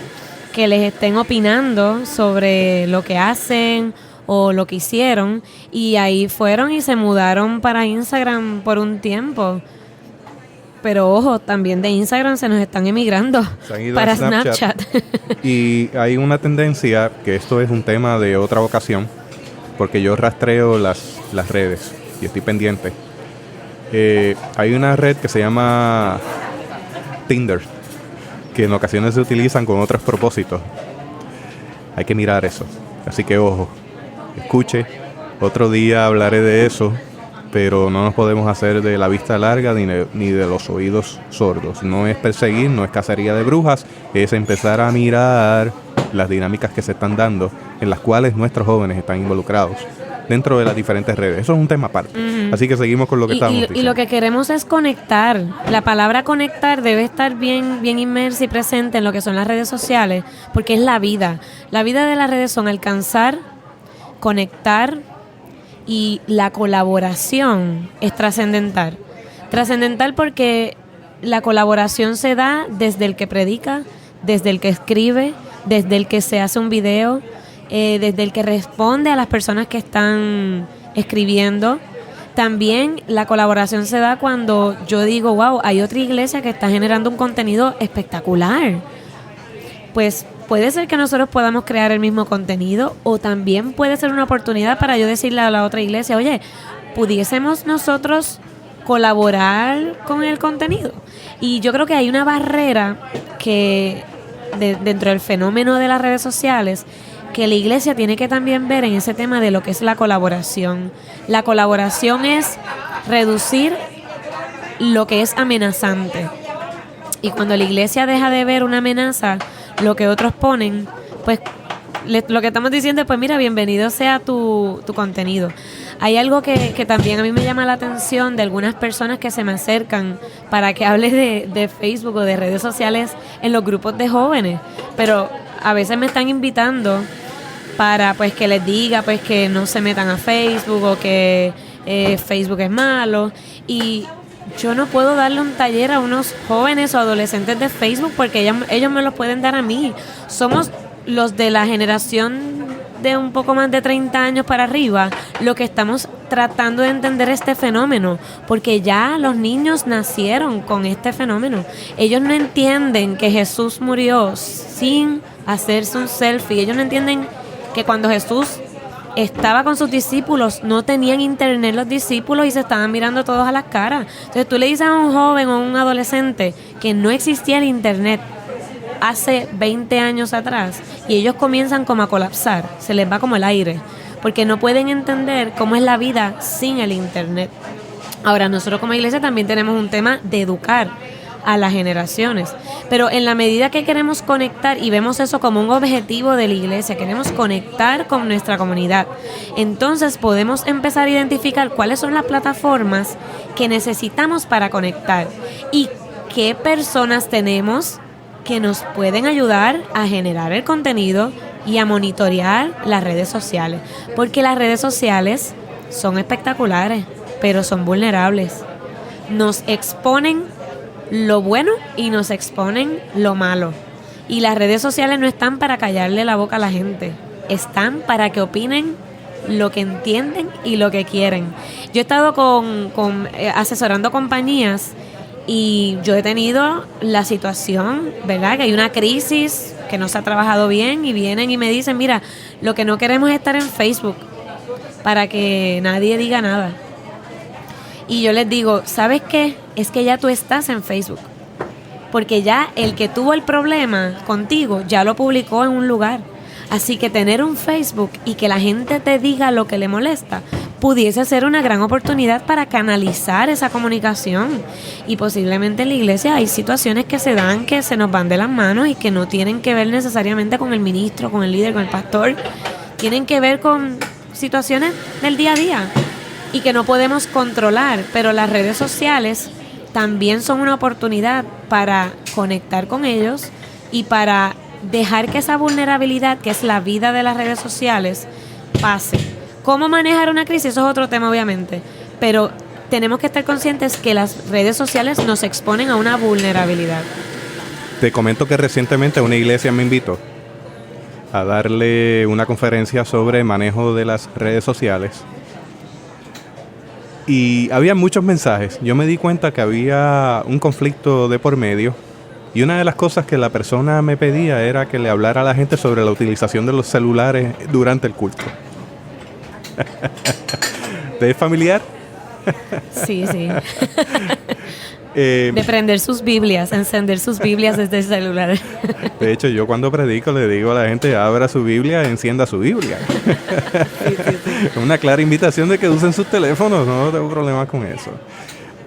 que les estén opinando sobre lo que hacen o lo que hicieron, y ahí fueron y se mudaron para Instagram por un tiempo. Pero ojo, también de Instagram se nos están emigrando para Snapchat. Y hay una tendencia, que esto es un tema de otra ocasión, porque yo rastreo las redes y estoy pendiente. Hay una red que se llama Tinder, que en ocasiones se utilizan con otros propósitos. Hay que mirar eso. Así que ojo, escuche. Otro día hablaré de eso, pero no nos podemos hacer de la vista larga ni de los oídos sordos. No es perseguir, no es cacería de brujas, es empezar a mirar las dinámicas que se están dando, en las cuales nuestros jóvenes están involucrados dentro de las diferentes redes. Eso es un tema aparte. Así que seguimos con lo que estamos diciendo. Y lo que queremos es conectar. La palabra conectar debe estar bien inmersa y presente en lo que son las redes sociales, porque es la vida. La vida de las redes son alcanzar, conectar, y la colaboración es trascendental. Trascendental porque la colaboración se da desde el que predica, desde el que escribe, desde el que se hace un video, desde el que responde a las personas que están escribiendo, También la colaboración se da cuando yo digo, wow, hay otra iglesia que está generando un contenido espectacular. Pues puede ser que nosotros podamos crear el mismo contenido, o también puede ser una oportunidad para yo decirle a la otra iglesia, oye, ¿pudiésemos nosotros colaborar con el contenido? Y yo creo que hay una barrera que dentro del fenómeno de las redes sociales, que la iglesia tiene que también ver en ese tema de lo que es la colaboración. La colaboración es reducir lo que es amenazante. Y cuando la iglesia deja de ver una amenaza, lo que otros ponen, pues lo que estamos diciendo es, pues mira, bienvenido sea tu contenido. Hay algo que también a mí me llama la atención de algunas personas que se me acercan para que hable de Facebook o de redes sociales en los grupos de jóvenes, pero a veces me están invitando para pues que les diga pues que no se metan a Facebook o que Facebook es malo, y yo no puedo darle un taller a unos jóvenes o adolescentes de Facebook porque ellos me los pueden dar a mí. Somos los de la generación de un poco más de 30 años para arriba lo que estamos tratando de entender este fenómeno, porque ya los niños nacieron con este fenómeno. Ellos no entienden que Jesús murió sin hacerse un selfie. Ellos no entienden que cuando Jesús estaba con sus discípulos, no tenían internet los discípulos y se estaban mirando todos a las caras. Entonces tú le dices a un joven o a un adolescente que no existía el internet hace 20 años atrás y ellos comienzan como a colapsar, se les va como el aire, porque no pueden entender cómo es la vida sin el internet. Ahora, nosotros como iglesia también tenemos un tema de educar a las generaciones, pero en la medida que queremos conectar y vemos eso como un objetivo de la iglesia, queremos conectar con nuestra comunidad, entonces podemos empezar a identificar cuáles son las plataformas que necesitamos para conectar y qué personas tenemos que nos pueden ayudar a generar el contenido y a monitorear las redes sociales, porque las redes sociales son espectaculares, pero son vulnerables. Nos exponen lo bueno y nos exponen lo malo. Y las redes sociales no están para callarle la boca a la gente, están para que opinen lo que entienden y lo que quieren. Yo he estado asesorando compañías y yo he tenido la situación, ¿verdad? Que hay una crisis, que no se ha trabajado bien y vienen y me dicen, mira, lo que no queremos es estar en Facebook para que nadie diga nada. Y yo les digo, ¿sabes qué? Es que ya tú estás en Facebook, porque ya el que tuvo el problema contigo ya lo publicó en un lugar. Así que tener un Facebook y que la gente te diga lo que le molesta pudiese ser una gran oportunidad para canalizar esa comunicación. Y posiblemente en la iglesia hay situaciones que se dan que se nos van de las manos y que no tienen que ver necesariamente con el ministro, con el líder, con el pastor. Tienen que ver con situaciones del día a día y que no podemos controlar, pero las redes sociales también son una oportunidad para conectar con ellos y para dejar que esa vulnerabilidad, que es la vida de las redes sociales, pase. ¿Cómo manejar una crisis? Eso es otro tema, obviamente, pero tenemos que estar conscientes que las redes sociales nos exponen a una vulnerabilidad. Te comento que recientemente una iglesia me invitó a darle una conferencia sobre manejo de las redes sociales. Y había muchos mensajes. Yo me di cuenta que había un conflicto de por medio. Y una de las cosas que la persona me pedía era que le hablara a la gente sobre la utilización de los celulares durante el culto. ¿Te es familiar? Sí. De prender sus Biblias, encender sus Biblias desde el celular. De hecho, yo cuando predico le digo a la gente, abra su Biblia, encienda su Biblia. Sí. Una clara invitación de que usen sus teléfonos, no tengo problema con eso.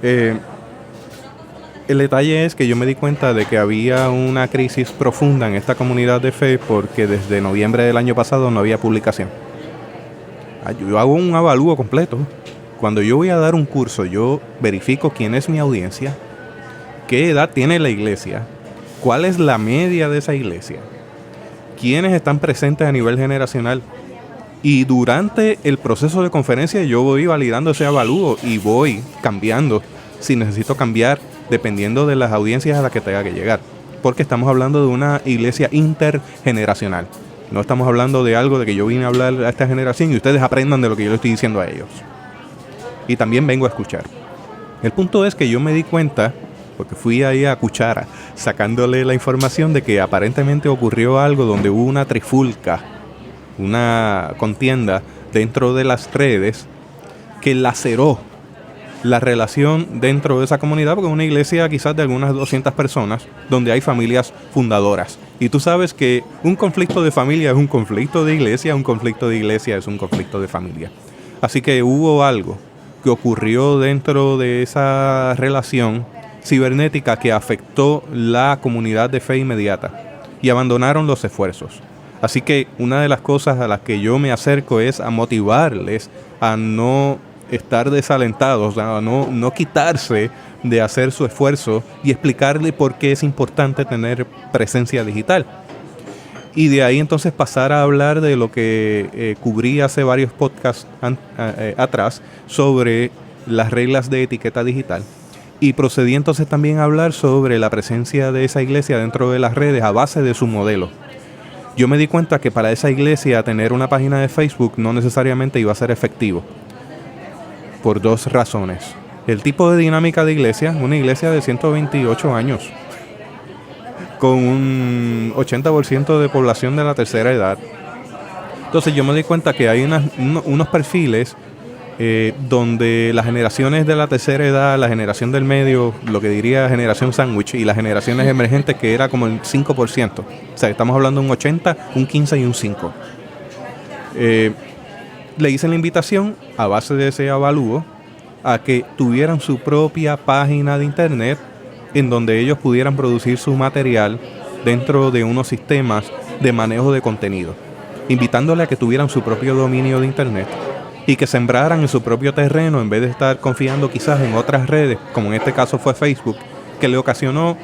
El detalle es que yo me di cuenta de que había una crisis profunda en esta comunidad de fe porque desde noviembre del año pasado no había publicación. Yo hago un avalúo completo. Cuando yo voy a dar un curso, yo verifico quién es mi audiencia, qué edad tiene la iglesia, cuál es la media de esa iglesia, quiénes están presentes a nivel generacional. Y durante el proceso de conferencia yo voy validando ese avalúo y voy cambiando si necesito cambiar dependiendo de las audiencias a las que tenga que llegar. Porque estamos hablando de una iglesia intergeneracional. No estamos hablando de algo de que yo vine a hablar a esta generación y ustedes aprendan de lo que yo le estoy diciendo a ellos. y también vengo a escuchar. El punto es que yo me di cuenta, porque fui ahí a cuchara, sacándole la información de que aparentemente ocurrió algo donde hubo una trifulca, una contienda dentro de las redes que laceró la relación dentro de esa comunidad, porque es una iglesia quizás de algunas 200 personas, donde hay familias fundadoras. Y tú sabes que un conflicto de familia es un conflicto de iglesia, un conflicto de iglesia es un conflicto de familia. Así que hubo algo que ocurrió dentro de esa relación cibernética que afectó la comunidad de fe inmediata y abandonaron los esfuerzos. Así que una de las cosas a las que yo me acerco es a motivarles a no estar desalentados, a no quitarse de hacer su esfuerzo y explicarle por qué es importante tener presencia digital. Y de ahí entonces pasar a hablar de lo que cubrí hace varios podcasts atrás sobre las reglas de etiqueta digital. Y procedí entonces también a hablar sobre la presencia de esa iglesia dentro de las redes a base de su modelo. Yo me di cuenta que para esa iglesia tener una página de Facebook no necesariamente iba a ser efectivo, por dos razones. El tipo de dinámica de iglesia, una iglesia de 128 años, con un 80% de población de la tercera edad. Entonces yo me di cuenta que hay unos perfiles donde las generaciones de la tercera edad, la generación del medio, lo que diría generación sándwich, y las generaciones emergentes, que era como el 5%. O sea, estamos hablando de un 80, un 15 y un 5. Le hice la invitación, a base de ese avalúo, a que tuvieran su propia página de internet en donde ellos pudieran producir su material dentro de unos sistemas de manejo de contenido, invitándole a que tuvieran su propio dominio de internet y que sembraran en su propio terreno en vez de estar confiando quizás en otras redes, como en este caso fue Facebook, que le ocasionó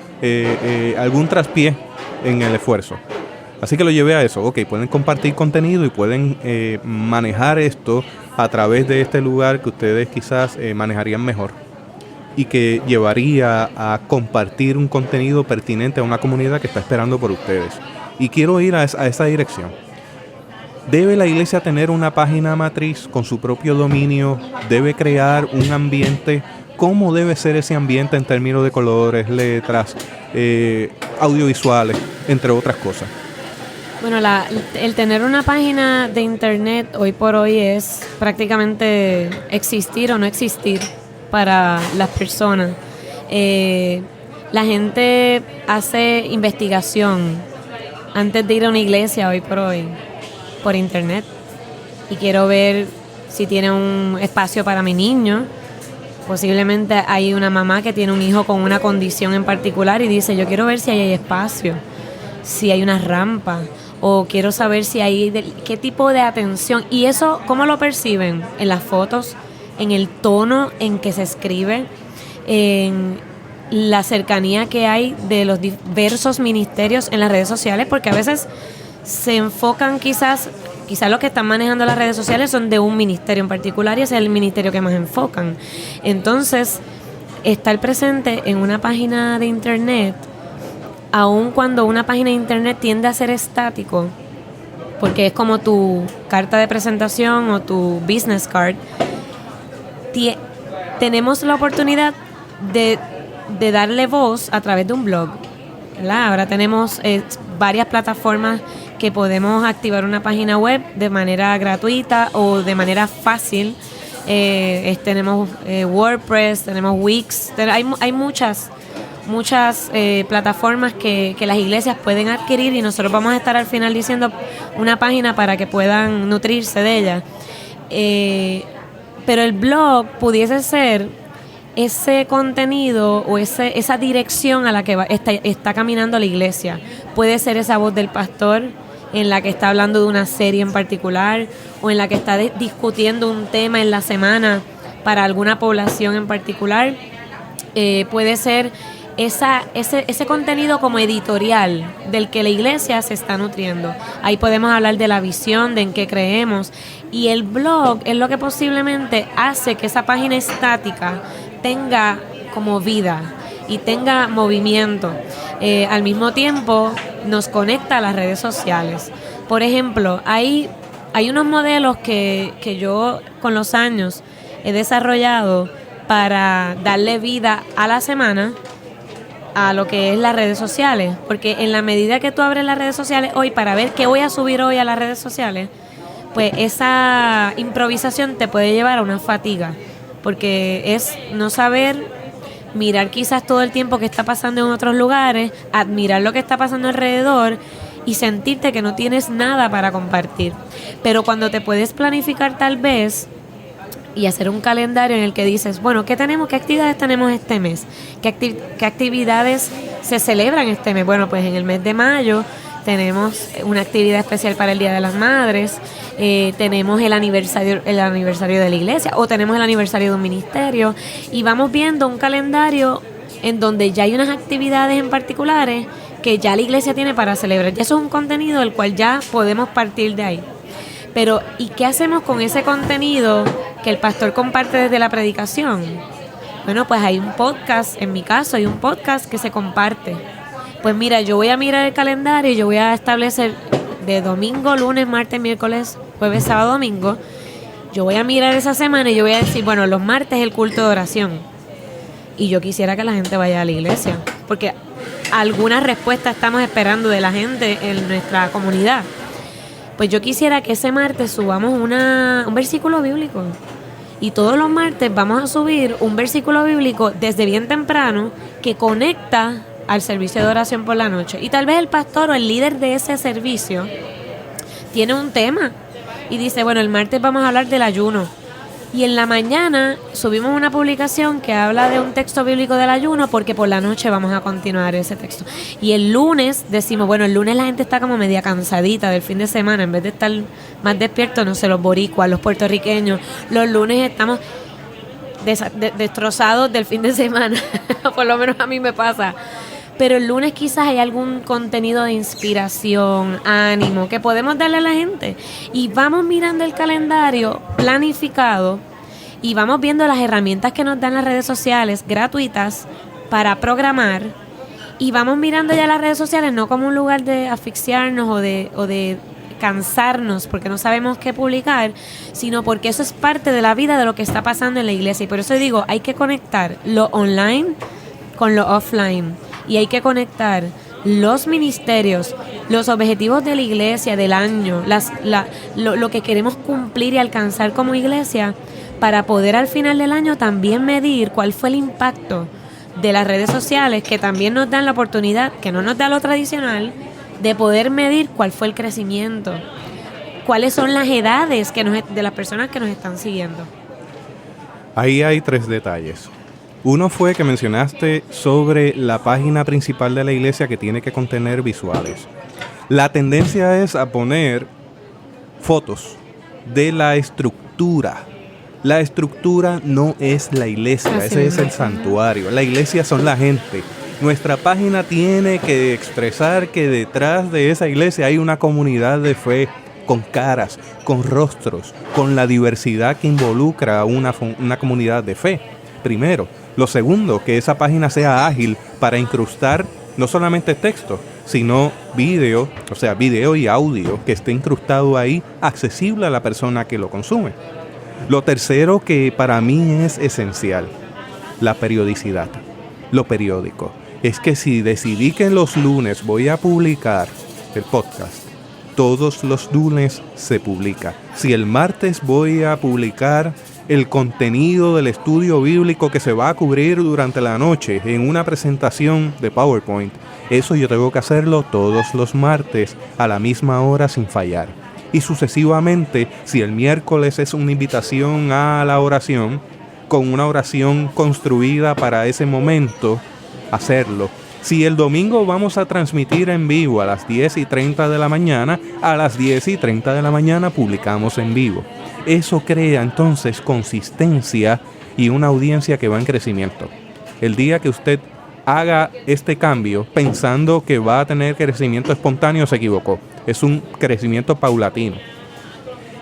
algún traspié en el esfuerzo. Así que lo llevé a eso. Ok, pueden compartir contenido y pueden manejar esto a través de este lugar que ustedes quizás manejarían mejor y que llevaría a compartir un contenido pertinente a una comunidad que está esperando por ustedes. Y quiero ir a esa dirección. ¿Debe la iglesia tener una página matriz con su propio dominio? ¿Debe crear un ambiente? ¿Cómo debe ser ese ambiente en términos de colores, letras, audiovisuales, entre otras cosas? Bueno, el tener una página de internet hoy por hoy es prácticamente existir o no existir para las personas. La gente hace investigación antes de ir a una iglesia hoy por hoy por internet, y quiero ver si tiene un espacio para mi niño. Posiblemente hay una mamá que tiene un hijo con una condición en particular y dice, yo quiero ver si hay espacio, si hay una rampa, o quiero saber si hay qué tipo de atención. Y eso, ¿cómo lo perciben? En las fotos, en el tono en que se escribe, en la cercanía que hay de los diversos ministerios en las redes sociales, porque a veces se enfocan quizás los que están manejando las redes sociales son de un ministerio en particular y ese es el ministerio que más enfocan. Entonces, estar presente en una página de internet, aun cuando una página de internet tiende a ser estático, porque es como tu carta de presentación o tu business card, tenemos la oportunidad de darle voz a través de un blog, ¿verdad? Ahora tenemos varias plataformas que podemos activar una página web de manera gratuita o de manera fácil. Tenemos WordPress, tenemos Wix, hay muchas plataformas que las iglesias pueden adquirir, y nosotros vamos a estar al final diciendo una página para que puedan nutrirse de ella. Pero el blog pudiese ser ese contenido o esa dirección a la que está caminando la iglesia. Puede ser esa voz del pastor en la que está hablando de una serie en particular, o en la que está discutiendo un tema en la semana para alguna población en particular. Puede ser ese contenido como editorial del que la iglesia se está nutriendo. Ahí podemos hablar de la visión, de en qué creemos. Y el blog es lo que posiblemente hace que esa página estática tenga como vida y tenga movimiento. Al mismo tiempo nos conecta a las redes sociales. Por ejemplo, hay unos modelos que yo con los años he desarrollado para darle vida a la semana a lo que es las redes sociales. Porque en la medida que tú abres las redes sociales hoy para ver qué voy a subir hoy a las redes sociales, pues esa improvisación te puede llevar a una fatiga. Porque es no saber mirar quizás todo el tiempo que está pasando en otros lugares, admirar lo que está pasando alrededor y sentirte que no tienes nada para compartir. Pero cuando te puedes planificar tal vez y hacer un calendario en el que dices, bueno, ¿qué actividades tenemos este mes? ¿Qué actividades se celebran este mes? Bueno, pues en el mes de mayo tenemos una actividad especial para el Día de las Madres, tenemos el aniversario de la iglesia o tenemos el aniversario de un ministerio y vamos viendo un calendario en donde ya hay unas actividades en particulares que ya la iglesia tiene para celebrar. Ya eso es un contenido del cual ya podemos partir de ahí. Pero, ¿y qué hacemos con ese contenido que el pastor comparte desde la predicación? Bueno, pues hay un podcast, en mi caso hay un podcast que se comparte. Pues mira, yo voy a mirar el calendario y yo voy a establecer de domingo, lunes, martes, miércoles, jueves, sábado, domingo. Yo voy a mirar esa semana y yo voy a decir, bueno, los martes es el culto de oración. Y yo quisiera que la gente vaya a la iglesia, porque alguna respuesta estamos esperando de la gente en nuestra comunidad. Pues yo quisiera que ese martes subamos un versículo bíblico. Y todos los martes vamos a subir un versículo bíblico desde bien temprano que conecta al servicio de oración por la noche. Y tal vez el pastor o el líder de ese servicio tiene un tema y dice, bueno, el martes vamos a hablar del ayuno. Y en la mañana subimos una publicación que habla de un texto bíblico del ayuno porque por la noche vamos a continuar ese texto. Y el lunes decimos, bueno, el lunes la gente está como media cansadita del fin de semana, en vez de estar más despiertos, no sé, los boricuas, los puertorriqueños, los lunes estamos destrozados del fin de semana, por lo menos a mí me pasa. Pero el lunes quizás hay algún contenido de inspiración, ánimo, que podemos darle a la gente. Y vamos mirando el calendario planificado y vamos viendo las herramientas que nos dan las redes sociales gratuitas para programar. Y vamos mirando ya las redes sociales no como un lugar de asfixiarnos o de cansarnos porque no sabemos qué publicar, sino porque eso es parte de la vida de lo que está pasando en la iglesia. Y por eso digo, hay que conectar lo online con lo offline. Y hay que conectar los ministerios, los objetivos de la iglesia del año, lo que queremos cumplir y alcanzar como iglesia, para poder al final del año también medir cuál fue el impacto de las redes sociales, que también nos dan la oportunidad, que no nos da lo tradicional, de poder medir cuál fue el crecimiento, cuáles son las edades de las personas que nos están siguiendo. Ahí hay 3 detalles. Uno fue que mencionaste sobre la página principal de la iglesia que tiene que contener visuales. La tendencia es a poner fotos de la estructura. La estructura no es la iglesia, ese es el santuario. La iglesia son la gente. Nuestra página tiene que expresar que detrás de esa iglesia hay una comunidad de fe con caras, con rostros, con la diversidad que involucra a una comunidad de fe. Primero. Lo segundo, que esa página sea ágil para incrustar no solamente texto, sino video y audio que esté incrustado ahí, accesible a la persona que lo consume. Lo tercero, que para mí es esencial, la periodicidad, lo periódico. Es que si decidí que los lunes voy a publicar el podcast, todos los lunes se publica. Si el martes voy a publicar el contenido del estudio bíblico que se va a cubrir durante la noche en una presentación de PowerPoint, eso yo tengo que hacerlo todos los martes a la misma hora sin fallar. Y sucesivamente, si el miércoles es una invitación a la oración, con una oración construida para ese momento, hacerlo. Si el domingo vamos a transmitir en vivo a las 10:30 de la mañana, a las 10:30 de la mañana publicamos en vivo. Eso crea entonces consistencia y una audiencia que va en crecimiento. El día que usted haga este cambio pensando que va a tener crecimiento espontáneo, se equivocó. Es un crecimiento paulatino.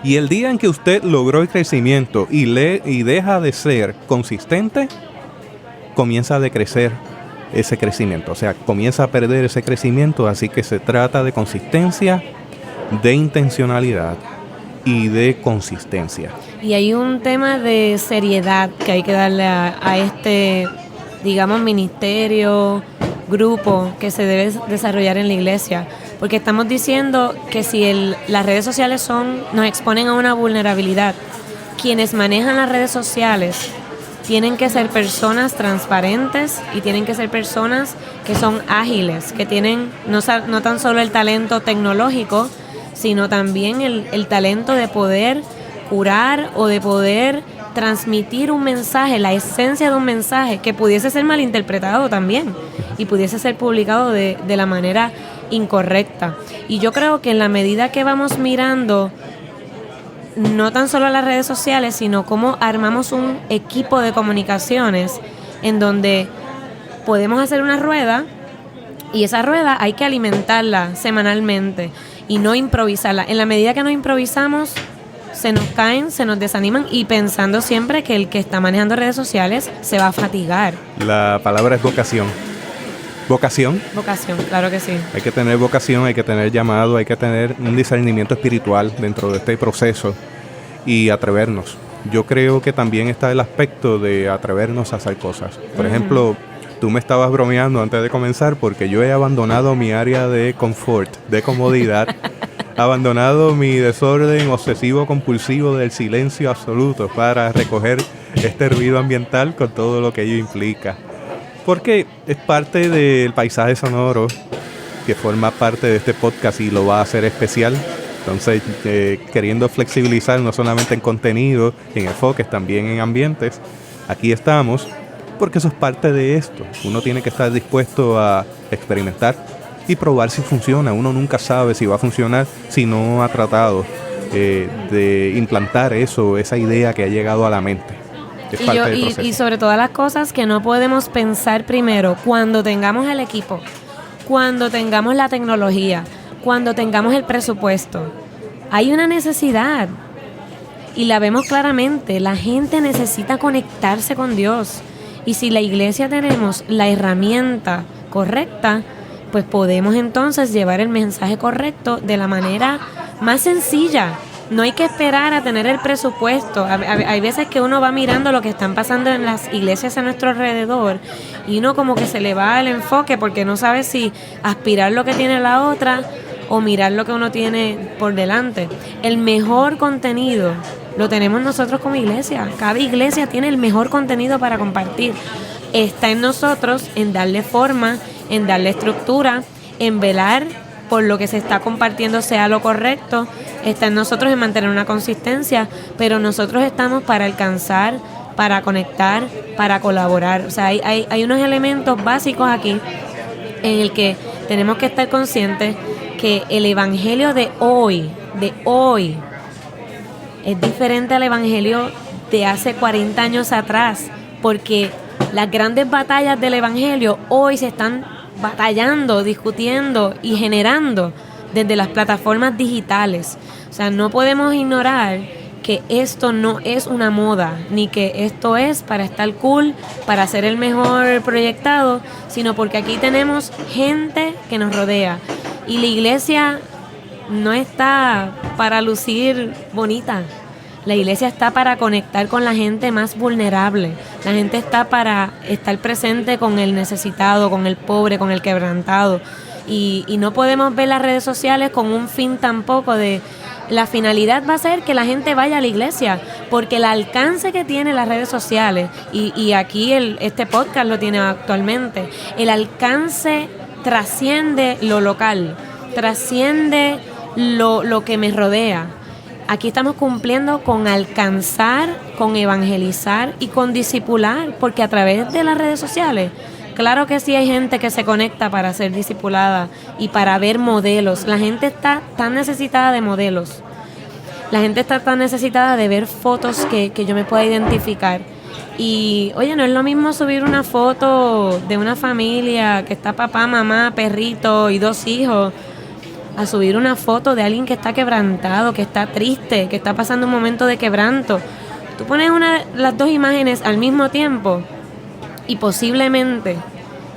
Y el día en que usted logró el crecimiento y deja de ser consistente, comienza a decrecer ese crecimiento. O sea, comienza a perder ese crecimiento. Así que se trata de consistencia, de intencionalidad y de consistencia. Y hay un tema de seriedad que hay que darle a este, digamos, ministerio, grupo que se debe desarrollar en la iglesia. Porque estamos diciendo que si las redes sociales nos exponen a una vulnerabilidad, quienes manejan las redes sociales tienen que ser personas transparentes y tienen que ser personas que son ágiles, que tienen no tan solo el talento tecnológico, sino también el talento de poder curar o de poder transmitir un mensaje, la esencia de un mensaje que pudiese ser malinterpretado también y pudiese ser publicado de la manera incorrecta. Y yo creo que en la medida que vamos mirando no tan solo las redes sociales, sino cómo armamos un equipo de comunicaciones en donde podemos hacer una rueda y esa rueda hay que alimentarla semanalmente y no improvisarla. En la medida que no improvisamos, se nos caen, se nos desaniman y pensando siempre que el que está manejando redes sociales se va a fatigar. La palabra es vocación. ¿Vocación? Vocación, claro que sí. Hay que tener vocación, hay que tener llamado, hay que tener un discernimiento espiritual dentro de este proceso y atrevernos. Yo creo que también está el aspecto de atrevernos a hacer cosas. Por ejemplo, tú me estabas bromeando antes de comenzar porque yo he abandonado mi área de confort, de comodidad, abandonado mi desorden obsesivo compulsivo del silencio absoluto para recoger este ruido ambiental con todo lo que ello implica. Porque es parte del paisaje sonoro que forma parte de este podcast y lo va a hacer especial. Entonces, queriendo flexibilizar no solamente en contenido, en enfoques, también en ambientes, aquí estamos porque eso es parte de esto. Uno tiene que estar dispuesto a experimentar y probar si funciona. Uno nunca sabe si va a funcionar si no ha tratado de implantar esa idea que ha llegado a la mente. Y sobre todas las cosas que no podemos pensar primero cuando tengamos el equipo, cuando tengamos la tecnología, cuando tengamos el presupuesto. Hay una necesidad y la vemos claramente. La gente necesita conectarse con Dios y si la iglesia tenemos la herramienta correcta, pues podemos entonces llevar el mensaje correcto de la manera más sencilla. No hay que esperar a tener el presupuesto. Hay veces que uno va mirando lo que están pasando en las iglesias a nuestro alrededor y uno como que se le va el enfoque porque no sabe si aspirar lo que tiene la otra o mirar lo que uno tiene por delante. El mejor contenido lo tenemos nosotros como iglesia. Cada iglesia tiene el mejor contenido para compartir. Está en nosotros en darle forma, en darle estructura, en velar por lo que se está compartiendo sea lo correcto. Está en nosotros en mantener una consistencia, pero nosotros estamos para alcanzar, para conectar, para colaborar. O sea, hay unos elementos básicos aquí en el que tenemos que estar conscientes que el evangelio de hoy, es diferente al evangelio de hace 40 años atrás, porque las grandes batallas del evangelio hoy se están batallando, discutiendo y generando desde las plataformas digitales. O sea, no podemos ignorar que esto no es una moda, ni que esto es para estar cool, para ser el mejor proyectado, sino porque aquí tenemos gente que nos rodea. Y la iglesia no está para lucir bonita. La iglesia está para conectar con la gente más vulnerable. La gente está para estar presente con el necesitado, con el pobre, con el quebrantado. Y no podemos ver las redes sociales con un fin tampoco de... La finalidad va a ser que la gente vaya a la iglesia, porque el alcance que tienen las redes sociales, y aquí este podcast lo tiene actualmente, el alcance trasciende lo local, trasciende lo que me rodea. Aquí estamos cumpliendo con alcanzar, con evangelizar y con discipular, porque a través de las redes sociales, claro que sí hay gente que se conecta para ser discipulada y para ver modelos. La gente está tan necesitada de modelos. La gente está tan necesitada de ver fotos que yo me pueda identificar. Y, oye, no es lo mismo subir una foto de una familia que está papá, mamá, perrito y 2 hijos, a subir una foto de alguien que está quebrantado, que está triste, que está pasando un momento de quebranto. Tú pones las 2 imágenes al mismo tiempo y posiblemente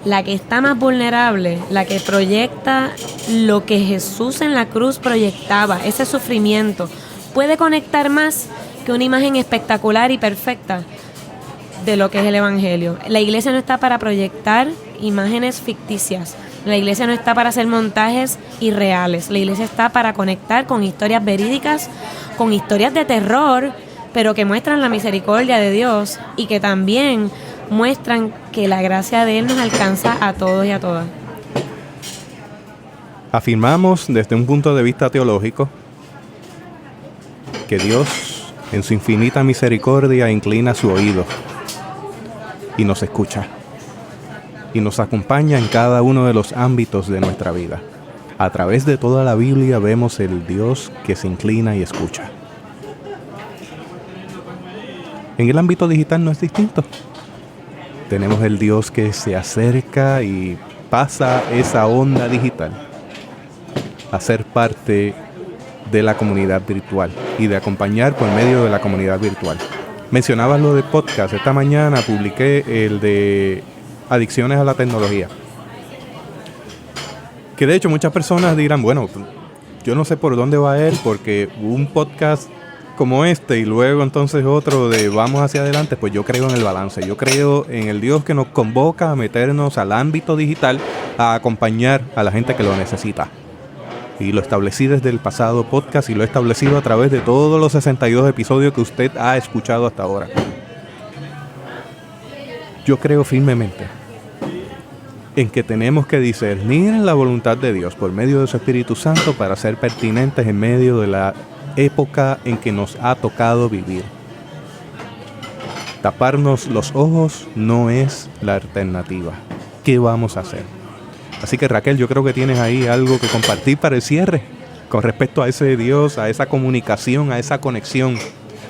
la que está más vulnerable, la que proyecta lo que Jesús en la cruz proyectaba, ese sufrimiento, puede conectar más que una imagen espectacular y perfecta de lo que es el Evangelio. La iglesia no está para proyectar imágenes ficticias. La iglesia no está para hacer montajes irreales. La iglesia está para conectar con historias verídicas, con historias de terror, pero que muestran la misericordia de Dios y que también muestran que la gracia de Él nos alcanza a todos y a todas. Afirmamos desde un punto de vista teológico que Dios, en su infinita misericordia, inclina su oído y nos escucha y nos acompaña en cada uno de los ámbitos de nuestra vida. A través de toda la Biblia vemos el Dios que se inclina y escucha. En el ámbito digital no es distinto. Tenemos el Dios que se acerca y pasa esa onda digital a ser parte de la comunidad virtual y de acompañar por medio de la comunidad virtual. Mencionabas lo de podcast. Esta mañana publiqué el de adicciones a la tecnología. Que de hecho muchas personas dirán, bueno, yo no sé por dónde va él, porque un podcast como este y luego entonces otro de vamos hacia adelante, pues yo creo en el balance. Yo creo en el Dios que nos convoca a meternos al ámbito digital, a acompañar a la gente que lo necesita. Y lo establecí desde el pasado podcast y lo he establecido a través de todos los 62 episodios que usted ha escuchado hasta ahora. Yo creo firmemente en que tenemos que discernir la voluntad de Dios por medio de su Espíritu Santo para ser pertinentes en medio de la época en que nos ha tocado vivir. Taparnos los ojos no es la alternativa. ¿Qué vamos a hacer? Así que Raquel, yo creo que tienes ahí algo que compartir para el cierre con respecto a ese Dios, a esa comunicación, a esa conexión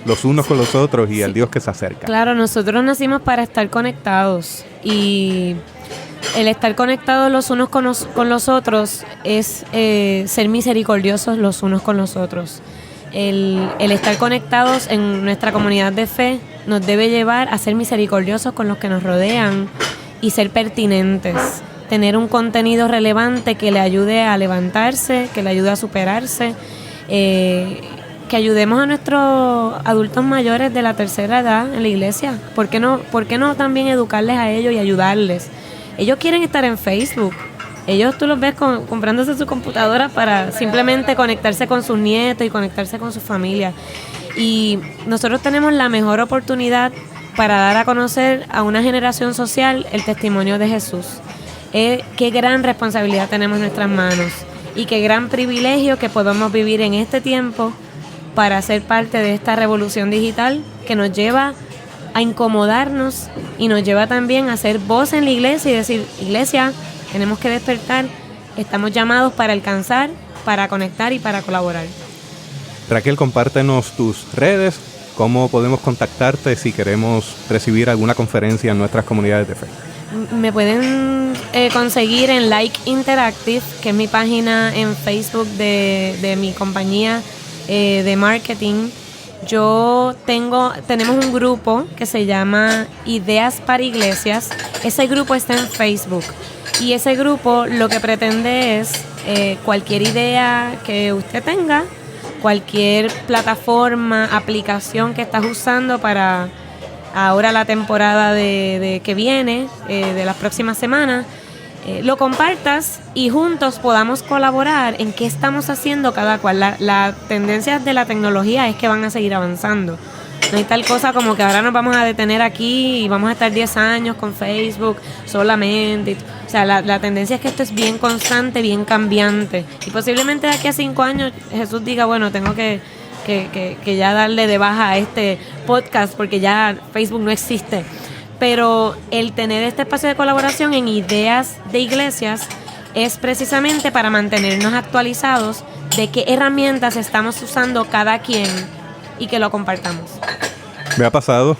los unos con los otros y al Dios que se acerca. Claro, nosotros nacimos para estar conectados y el estar conectados los unos con los otros es ser misericordiosos los unos con los otros. El estar conectados en nuestra comunidad de fe nos debe llevar a ser misericordiosos con los que nos rodean y ser pertinentes. Tener un contenido relevante que le ayude a levantarse, que le ayude a superarse, que ayudemos a nuestros adultos mayores de la tercera edad en la iglesia. ¿Por qué no también educarles a ellos y ayudarles? Ellos quieren estar en Facebook. Ellos tú los ves comprándose su computadora para simplemente conectarse con sus nietos y conectarse con su familia. Y nosotros tenemos la mejor oportunidad para dar a conocer a una generación social el testimonio de Jesús. Qué gran responsabilidad tenemos en nuestras manos y qué gran privilegio que podamos vivir en este tiempo para ser parte de esta revolución digital que nos lleva a incomodarnos y nos lleva también a ser voz en la iglesia y decir, iglesia, tenemos que despertar, estamos llamados para alcanzar, para conectar y para colaborar. Raquel, compártenos tus redes, cómo podemos contactarte si queremos recibir alguna conferencia en nuestras comunidades de fe. Me pueden conseguir en Like Interactive, que es mi página en Facebook de mi compañía de marketing. Tenemos un grupo que se llama Ideas para Iglesias. Ese grupo está en Facebook y ese grupo lo que pretende es cualquier idea que usted tenga, cualquier plataforma, aplicación que estás usando para ahora la temporada de que viene, de las próximas semanas, lo compartas y juntos podamos colaborar en qué estamos haciendo cada cual. La tendencia de la tecnología es que van a seguir avanzando. No hay tal cosa como que ahora nos vamos a detener aquí y vamos a estar 10 años con Facebook solamente. O sea, la tendencia es que esto es bien constante, bien cambiante. Y posiblemente de aquí a 5 años Jesús diga, bueno, tengo que ya darle de baja a este podcast porque ya Facebook no existe. Pero el tener este espacio de colaboración en Ideas de Iglesias es precisamente para mantenernos actualizados de qué herramientas estamos usando cada quien y que lo compartamos. Me ha pasado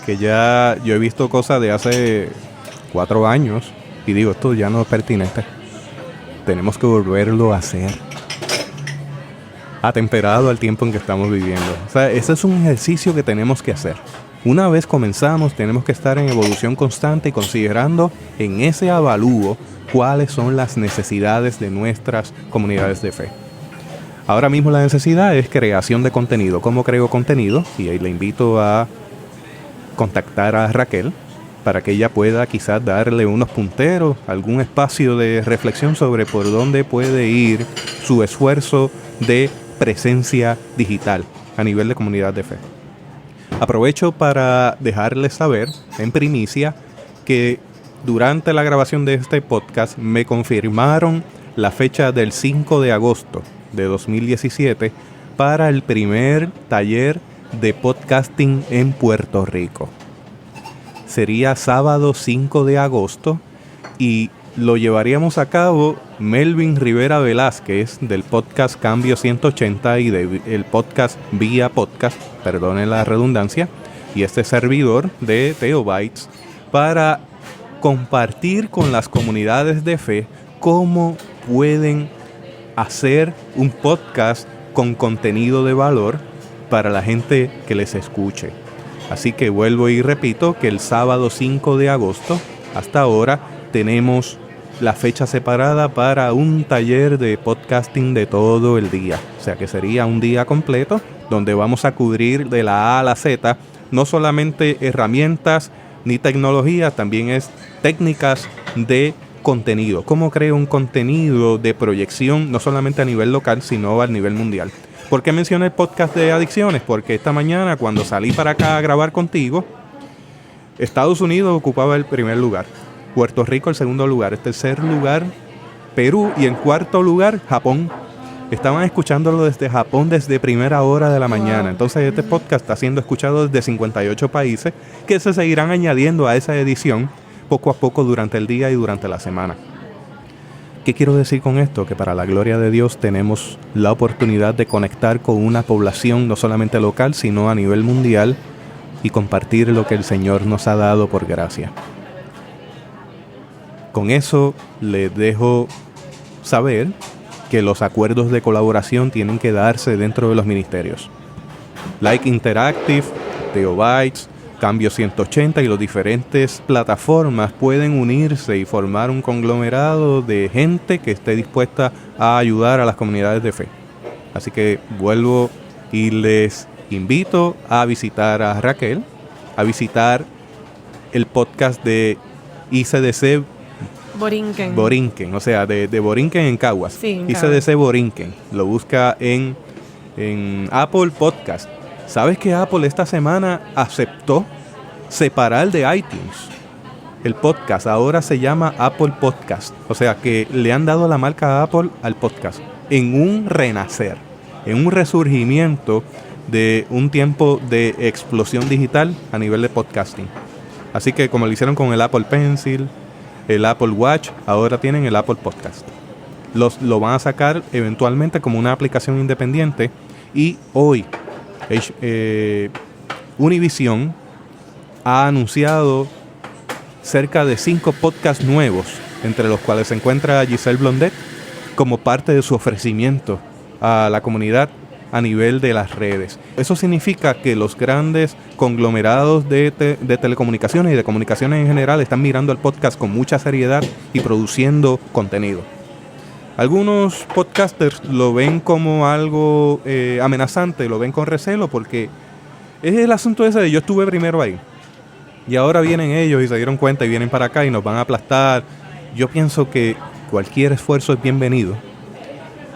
que ya yo he visto cosas de hace 4 años y digo, esto ya no es pertinente. Tenemos que volverlo a hacer. Atemperado al tiempo en que estamos viviendo. O sea, ese es un ejercicio que tenemos que hacer. Una vez comenzamos, tenemos que estar en evolución constante y considerando en ese avalúo cuáles son las necesidades de nuestras comunidades de fe. Ahora mismo la necesidad es creación de contenido. ¿Cómo creo contenido? Y ahí le invito a contactar a Raquel para que ella pueda quizás darle unos punteros, algún espacio de reflexión sobre por dónde puede ir su esfuerzo de presencia digital a nivel de comunidad de fe. Aprovecho para dejarles saber en primicia que durante la grabación de este podcast me confirmaron la fecha del 5 de agosto de 2017 para el primer taller de podcasting en Puerto Rico. Sería sábado 5 de agosto y lo llevaríamos a cabo Melvin Rivera Velázquez del podcast Cambio 180 y del podcast Vía Podcast, perdonen la redundancia, y este servidor de Theobytes para compartir con las comunidades de fe cómo pueden hacer un podcast con contenido de valor para la gente que les escuche. Así que vuelvo y repito que el sábado 5 de agosto, hasta ahora, tenemos la fecha separada para un taller de podcasting de todo el día. O sea que sería un día completo donde vamos a cubrir de la A a la Z, no solamente herramientas ni tecnología, también es técnicas de contenido. Cómo creo un contenido de proyección, no solamente a nivel local, sino a nivel mundial. ¿Por qué mencioné el podcast de adicciones? Porque esta mañana, cuando salí para acá a grabar contigo, Estados Unidos ocupaba el primer lugar, Puerto Rico el segundo lugar, el tercer lugar Perú y en cuarto lugar Japón. Estaban escuchándolo desde Japón desde primera hora de la mañana. Entonces este podcast está siendo escuchado desde 58 países que se seguirán añadiendo a esa edición poco a poco durante el día y durante la semana. ¿Qué quiero decir con esto? Que para la gloria de Dios tenemos la oportunidad de conectar con una población no solamente local, sino a nivel mundial y compartir lo que el Señor nos ha dado por gracia. Con eso les dejo saber que los acuerdos de colaboración tienen que darse dentro de los ministerios. Like Interactive, Theobytes, Cambio 180 y las diferentes plataformas pueden unirse y formar un conglomerado de gente que esté dispuesta a ayudar a las comunidades de fe. Así que vuelvo y les invito a visitar a Raquel, a visitar el podcast de ICDC Borinquen, o sea, de Borinquen en Caguas. Sí, en ICDC Borinquen. Lo busca en Apple Podcast. ¿Sabes que Apple esta semana aceptó separar de iTunes el podcast? Ahora se llama Apple Podcast. O sea que le han dado la marca Apple al podcast en un renacer, en un resurgimiento de un tiempo de explosión digital a nivel de podcasting. Así que como lo hicieron con el Apple Pencil, el Apple Watch, ahora tienen el Apple Podcast. Lo van a sacar eventualmente como una aplicación independiente y hoy Univision ha anunciado cerca de 5 podcasts nuevos, entre los cuales se encuentra Giselle Blondet como parte de su ofrecimiento a la comunidad a nivel de las redes. Eso significa que los grandes conglomerados de telecomunicaciones y de comunicaciones en general están mirando el podcast con mucha seriedad y produciendo contenido. Algunos podcasters lo ven como algo amenazante, lo ven con recelo porque es el asunto ese de yo estuve primero ahí y ahora vienen ellos y se dieron cuenta y vienen para acá y nos van a aplastar. Yo pienso que cualquier esfuerzo es bienvenido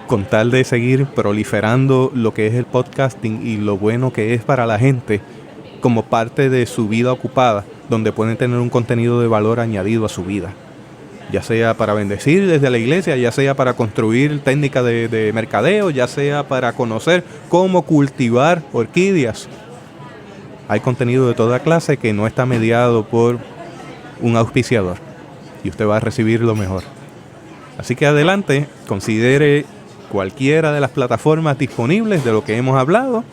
con tal de seguir proliferando lo que es el podcasting y lo bueno que es para la gente como parte de su vida ocupada, donde pueden tener un contenido de valor añadido a su vida. Ya sea para bendecir desde la iglesia, ya sea para construir técnicas de mercadeo, ya sea para conocer cómo cultivar orquídeas. Hay contenido de toda clase que no está mediado por un auspiciador y usted va a recibir lo mejor. Así que adelante, considere cualquiera de las plataformas disponibles de lo que hemos hablado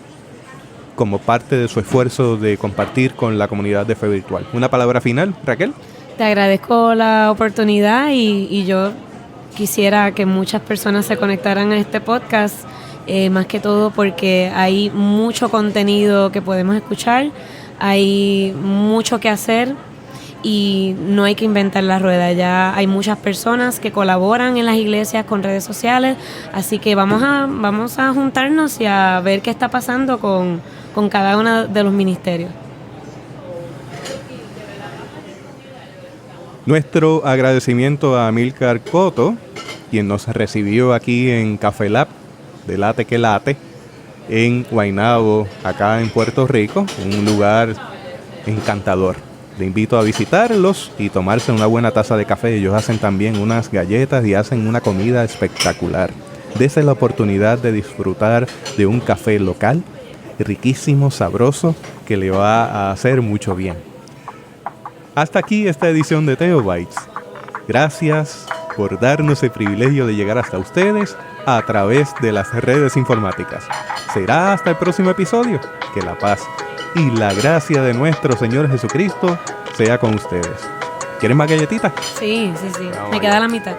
como parte de su esfuerzo de compartir con la comunidad de fe virtual. ¿Una palabra final, Raquel? Te agradezco la oportunidad y yo quisiera que muchas personas se conectaran a este podcast, más que todo porque hay mucho contenido que podemos escuchar, hay mucho que hacer y no hay que inventar la rueda. Ya hay muchas personas que colaboran en las iglesias con redes sociales, así que vamos a juntarnos y a ver qué está pasando con cada uno de los ministerios. Nuestro agradecimiento a Amílcar Coto, quien nos recibió aquí en Café Lab de Late que Late, en Guaynabo, acá en Puerto Rico, un lugar encantador. Le invito a visitarlos y tomarse una buena taza de café. Ellos hacen también unas galletas y hacen una comida espectacular. Dese la oportunidad de disfrutar de un café local, riquísimo, sabroso, que le va a hacer mucho bien. Hasta aquí esta edición de Theobites. Gracias por darnos el privilegio de llegar hasta ustedes a través de las redes informáticas. Será hasta el próximo episodio. Que la paz y la gracia de nuestro Señor Jesucristo sea con ustedes. ¿Quieren más galletitas? Sí. Me queda la mitad.